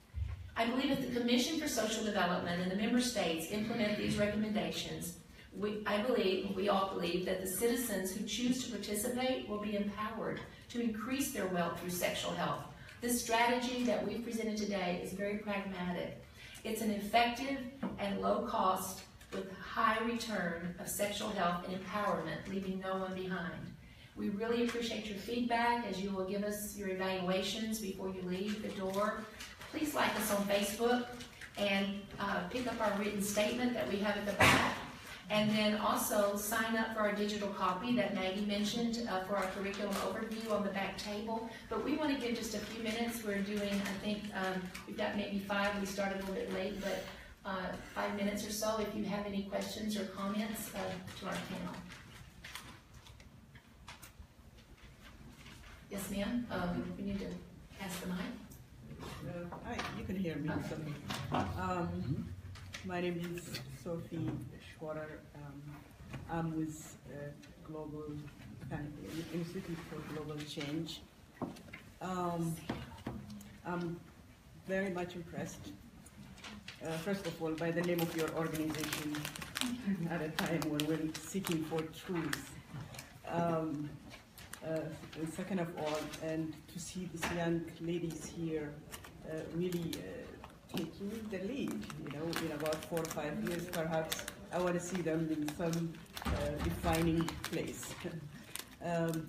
I believe if the Commission for Social Development and the member states implement these recommendations, we all believe that the citizens who choose to participate will be empowered to increase their wealth through sexual health. This strategy that we've presented today is very pragmatic. It's an effective and low cost with high return of sexual health and empowerment, leaving no one behind. We really appreciate your feedback as you will give us your evaluations before you leave the door. Please like us on Facebook and pick up our written statement that we have at the back. And then also sign up for our digital copy that Maggie mentioned for our curriculum overview on the back table. But we want to give just a few minutes. We're doing, I think, we've got maybe 5. We started a little bit late, but 5 minutes or so if you have any questions or comments to our panel. Yes, ma'am? We need to pass the mic. Hi, you can hear me. My name is Sophie Schwarer. I'm with Institute for Global Change. I'm very much impressed, first of all, by the name of your organization at a time when we're seeking for truth. And second of all, and to see these young ladies here really taking the lead, you know, in about 4 or 5 years perhaps, I want to see them in some defining place.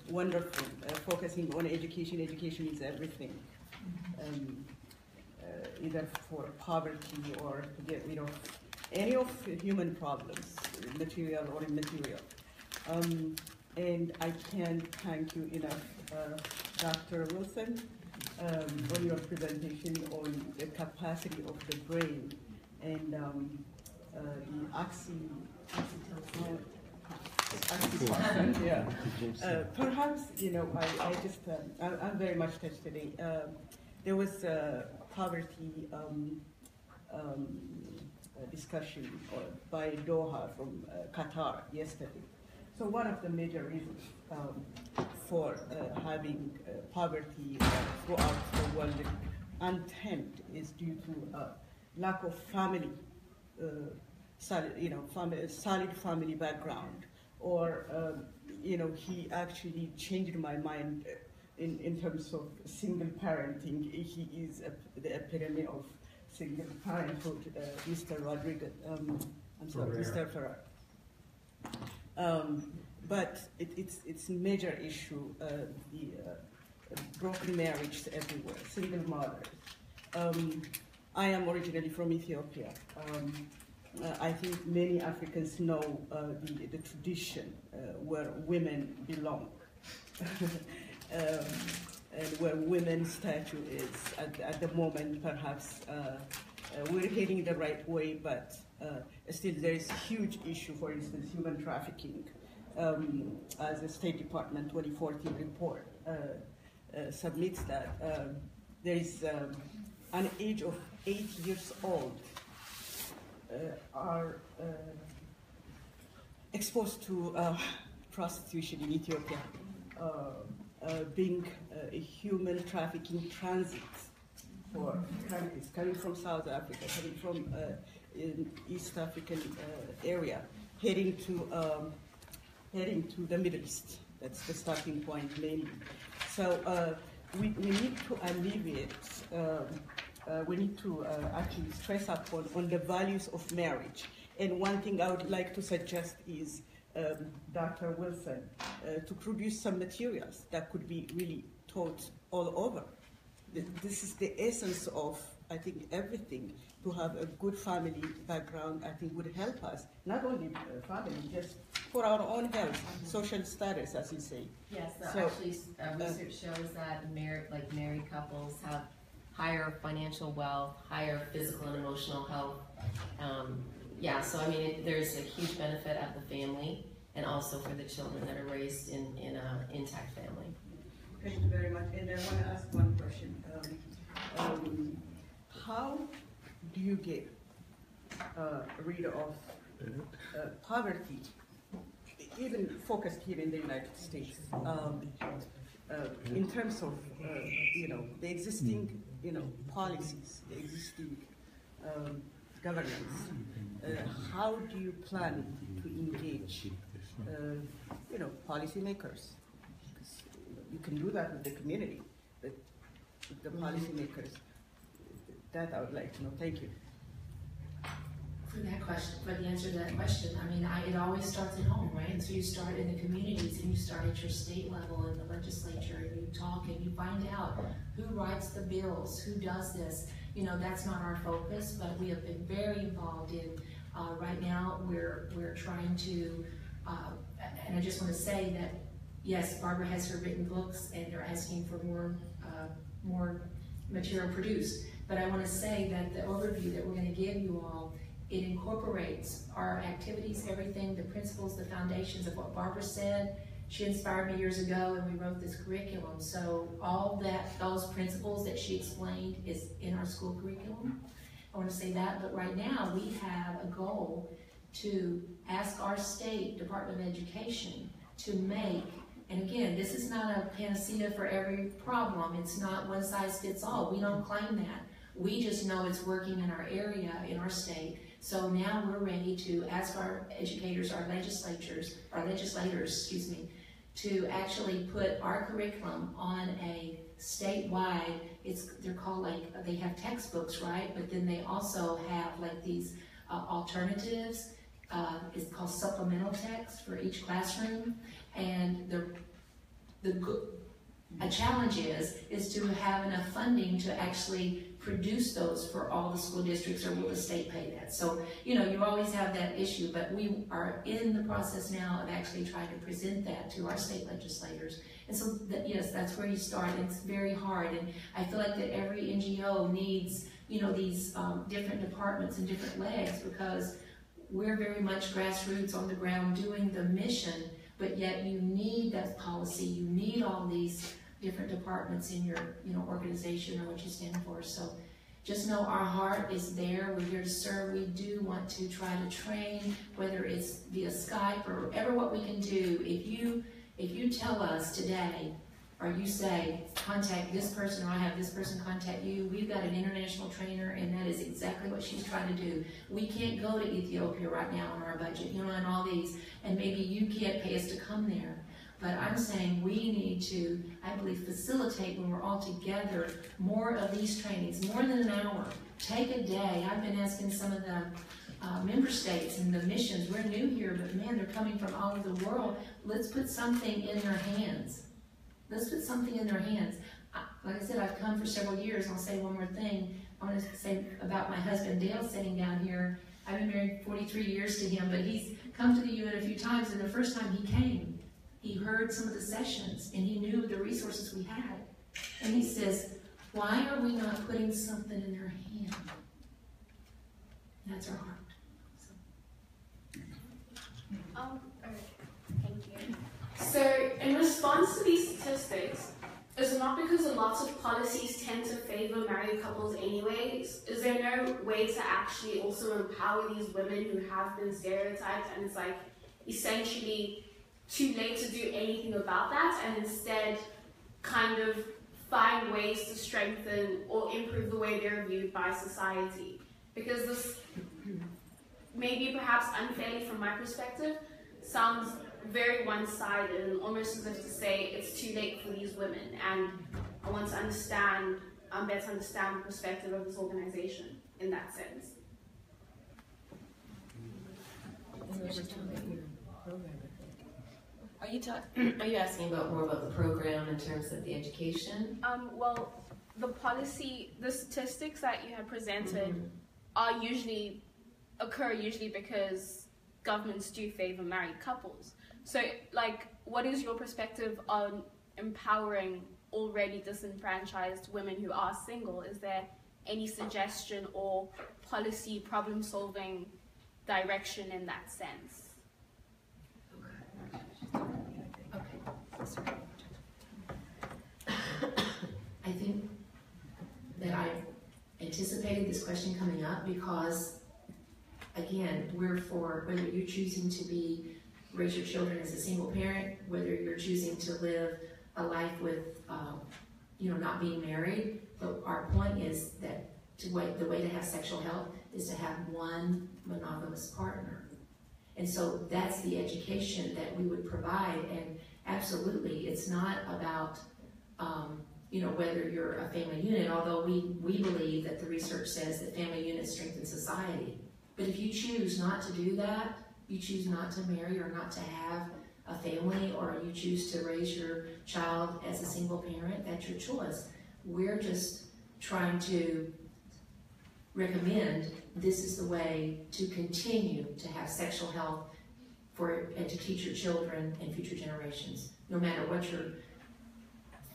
Wonderful, focusing on education. Education is everything, either for poverty or to get rid of any of human problems, material or immaterial. And I can't thank you enough, Dr. Wilson, on your presentation on the capacity of the brain and the oxytocin. Yeah. Perhaps, you know, I'm very much touched today. There was a poverty discussion by Doha from Qatar yesterday. So one of the major reasons for having poverty throughout the world untamed is due to lack of family, solid family background. Or, you know, he actually changed my mind in terms of single parenting. He is the epitome of single parenthood, Mr. Rodriguez. I'm sorry, Mr. Ferrer. But it's a major issue, the broken marriage everywhere, single mothers. I am originally from Ethiopia. I think many Africans know the tradition where women belong, and where women's statue is at the moment perhaps we're heading the right way, but still there is a huge issue. For instance, human trafficking, as the State Department 2014 report submits that there is an age of 8 years old are exposed to prostitution in Ethiopia, being a human trafficking transit for countries coming from South Africa, coming from in East African area, heading to the Middle East. That's the starting point mainly. So we need to alleviate. We need to actually stress up on the values of marriage. And one thing I would like to suggest is Dr. Wilson to produce some materials that could be really taught all over. This is the essence of, I think, everything. To have a good family background, I think, would help us, not only family, just for our own health, social status, as you say. Yes, So, actually, research shows that married couples have higher financial wealth, higher physical and emotional health. Yeah, so I mean, there's a huge benefit of the family and also for the children that are raised in an intact family. Thank you very much. And I want to ask one question. How do you get rid of poverty, even focused here in the United States, in terms of the existing policies, the existing governance? How do you plan to engage policymakers? Because you can do that with the community, but with the policymakers, that I would like to know. Thank you. For that question, for the answer to that question, I mean, it always starts at home, right? And so you start in the communities, and you start at your state level in the legislature, and you talk and you find out who writes the bills, who does this. That's not our focus, but we have been very involved in. Right now, we're trying to, and I just want to say that yes, Barbara has her written books, and they're asking for more material produced. But I want to say that the overview that we're going to give you all, it incorporates our activities, everything, the principles, the foundations of what Barbara said. She inspired me years ago, and we wrote this curriculum. So all those principles that she explained is in our school curriculum. I want to say that, but right now we have a goal to ask our state Department of Education to make, and again, this is not a panacea for every problem. It's not one size fits all. We don't claim that. We just know it's working in our area, in our state. So now we're ready to ask our educators, our legislators, to actually put our curriculum on a statewide, they're called they have textbooks, right? But then they also have these alternatives. It's called supplemental text for each classroom. And a challenge is to have enough funding to actually produce those for all the school districts, or will the state pay that? So, you always have that issue, but we are in the process now of actually trying to present that to our state legislators. And so, yes, that's where you start. It's very hard, and I feel like that every NGO needs, these different departments and different legs, because we're very much grassroots on the ground doing the mission, but yet you need that policy, you need all these different departments in your organization or what you stand for. So just know our heart is there. We're here to serve. We do want to try to train, whether it's via Skype or what we can do. If you tell us today, or you say, contact this person, or I have this person contact you, we've got an international trainer, and that is exactly what she's trying to do. We can't go to Ethiopia right now on our budget, and all these, and maybe you can't pay us to come there. But I'm saying we need to, I believe, facilitate when we're all together more of these trainings, more than an hour. Take a day. I've been asking some of the member states and the missions, we're new here, but man, they're coming from all over the world. Let's put something in their hands. Let's put something in their hands. Like I said, I've come for several years, and I'll say one more thing. I want to say about my husband, Dale, sitting down here. I've been married 43 years to him, but he's come to the UN a few times, and the first time he came, he heard some of the sessions, and he knew the resources we had. And he says, why are we not putting something in their hand? That's our heart. Thank you. So, in response to these statistics, is it not because a lot of policies tend to favor married couples anyways? Is there no way to actually also empower these women who have been stereotyped and it's like essentially too late to do anything about that, and instead kind of find ways to strengthen or improve the way they're viewed by society? Because this, maybe perhaps unfairly from my perspective, sounds very one-sided and almost as if to say it's too late for these women, and I want to understand, better understand the perspective of this organization in that sense. Are you asking about more about the program in terms of the education? Well, the policy, the statistics that you have presented are occur usually because governments do favor married couples. So, like, what is your perspective on empowering already disenfranchised women who are single? Is there any suggestion or policy problem-solving direction in that sense? I think that I anticipated this question coming up because, again, we're for whether you're choosing to raise your children as a single parent, whether you're choosing to live a life with, not being married. But our point is that the way to have sexual health is to have one monogamous partner. And so that's the education that we would provide. And absolutely, it's not about, whether you're a family unit, although we believe that the research says that family units strengthen society. But if you choose not to do that, you choose not to marry or not to have a family, or you choose to raise your child as a single parent, that's your choice. We're just trying to recommend this is the way to continue to have sexual health and to teach your children and future generations, no matter what your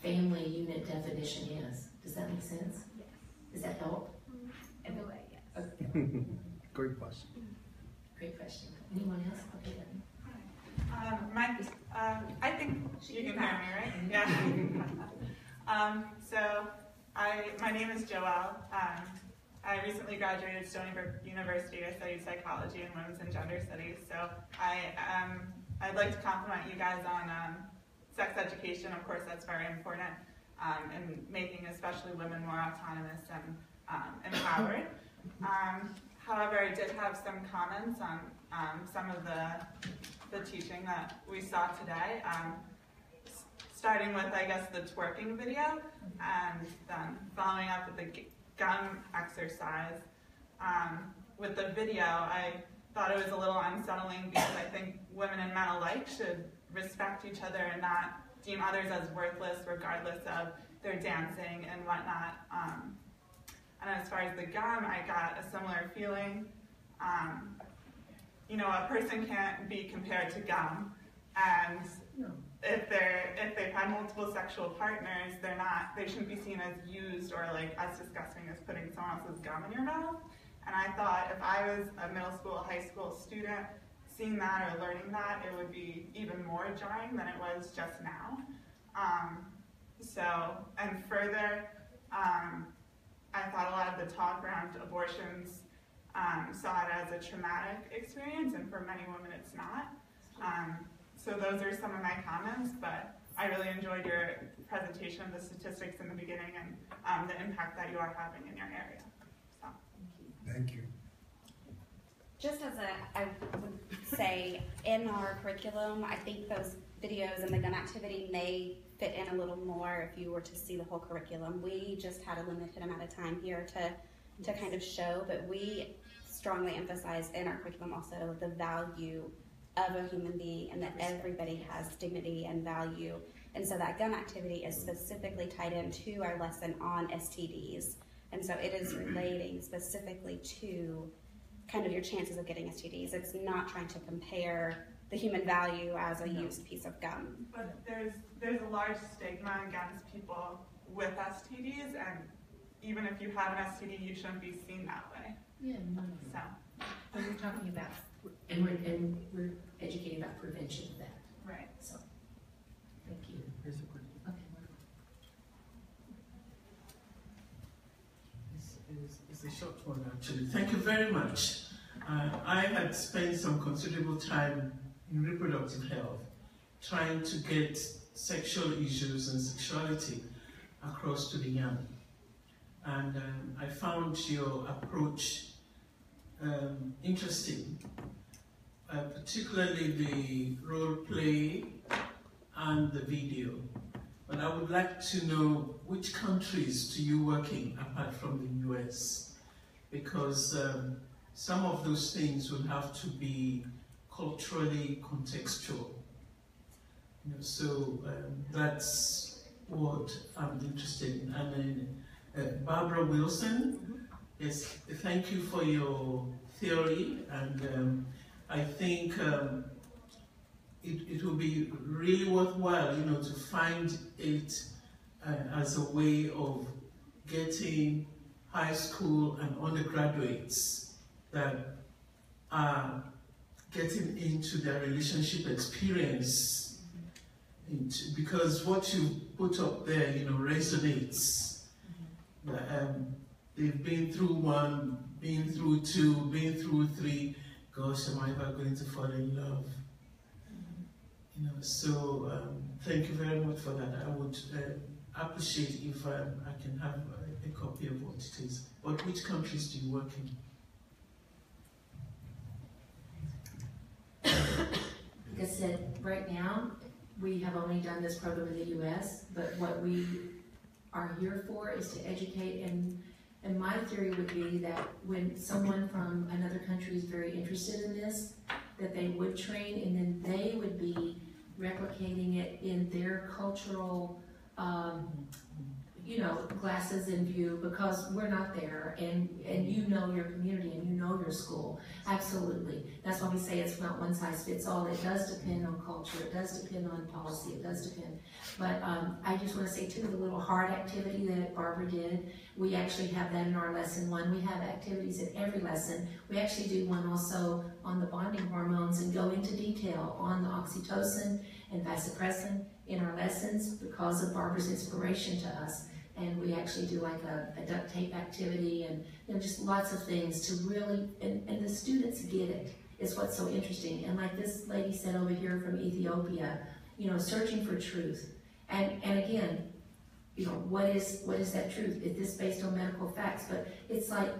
family unit definition is. Does that make sense? Yes. Does that help? In a way, yes. Okay. Great question. Great question. Anyone else? Okay, then. I think you can hear me, right? Yeah. My name is Joelle. I recently graduated Stony Brook University. I studied psychology and women's and gender studies. So I'd like to compliment you guys on sex education. Of course, that's very important in making especially women more autonomous and empowered. However, I did have some comments on some of the teaching that we saw today, starting with, I guess, the twerking video, and then following up with the gum exercise. With the video, I thought it was a little unsettling because I think women and men alike should respect each other and not deem others as worthless regardless of their dancing and whatnot. And as far as the gum, I got a similar feeling. A person can't be compared to gum, and if they've had multiple sexual partners, they shouldn't be seen as used or like as disgusting as putting someone else's gum in your mouth. And I thought if I was a middle school, high school student, seeing that or learning that, it would be even more jarring than it was just now. And further, I thought a lot of the talk around abortions saw it as a traumatic experience, and for many women it's not. So those are some of my comments, but I really enjoyed your presentation of the statistics in the beginning and the impact that you are having in your area. So. Thank you. Just as I would say, in our curriculum, I think those videos and the gun activity may fit in a little more if you were to see the whole curriculum. We just had a limited amount of time here to kind of show, but we strongly emphasize in our curriculum also the value of a human being and that everybody has dignity and value. And so that gun activity is specifically tied into our lesson on STDs. And so it is relating specifically to kind of your chances of getting STDs. It's not trying to compare the human value as a used piece of gum. But there's a large stigma against people with STDs, and even if you have an STD, you shouldn't be seen that way. Yeah, no. So, But we're talking about, and we're educating about prevention of that. right. So, thank you. Here's a question. Okay. It's a short one, actually. Thank you very much. I had spent some considerable time in reproductive health, trying to get sexual issues and sexuality across to the young. And I found your approach interesting, particularly the role play and the video. But I would like to know, which countries do you work in apart from the US? Because some of those things will have to be culturally contextual. You know, so that's what I'm interested in. And then Barbara Wilson, yes, thank you for your theory, and I think it will be really worthwhile, you know, to find it as a way of getting high school and undergraduates that are getting into their relationship experience, because what you put up there, you know, resonates. They've been through 1, been through 2, been through 3. Gosh, am I ever going to fall in love? You know, so thank you very much for that. I would appreciate if I can have a copy of what it is. But which countries do you work in? Like I said, right now, we have only done this program in the US, but what we are here for is to educate, and my theory would be that when someone from another country is very interested in this, that they would train, and then they would be replicating it in their cultural, you know, glasses in view, because we're not there, and you know your community and you know your school. Absolutely. That's why we say it's not one size fits all. It does depend on culture. It does depend on policy. It does depend. But I just want to say too, the little heart activity that Barbara did, we actually have that in our lesson 1. We have activities in every lesson. We actually do one also on the bonding hormones and go into detail on the oxytocin and vasopressin in our lessons because of Barbara's inspiration to us. And we actually do like a duct tape activity, and you know, just lots of things to really, and the students get it. It's what's so interesting. And like this lady said over here from Ethiopia, you know, searching for truth. And again, you know, what is that truth? Is this based on medical facts? But it's like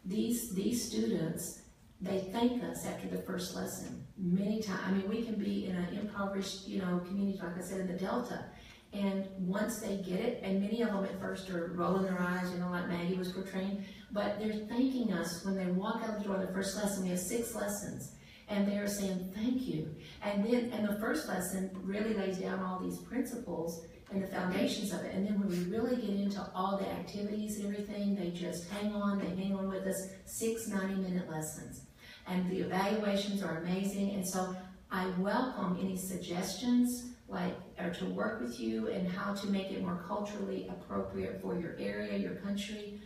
these students, they thank us after the first lesson many times. I mean, we can be in an impoverished, you know, community, like I said, in the Delta. And once they get it, and many of them at first are rolling their eyes, you know, like Maggie was portraying, but they're thanking us when they walk out the door in the first lesson. We have 6 lessons, and they're saying thank you. And the first lesson really lays down all these principles and the foundations of it. And then when we really get into all the activities and everything, they just hang on with us. 6 90-minute lessons. And the evaluations are amazing. And so I welcome any suggestions, or to work with you and how to make it more culturally appropriate for your area, your country.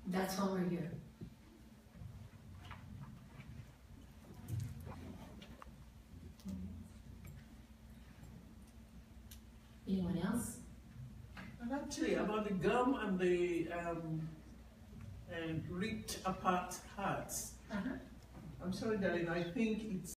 That's why we're here. Anyone else? And actually, about the gum and the ripped apart hearts. I'm sorry, darling, I think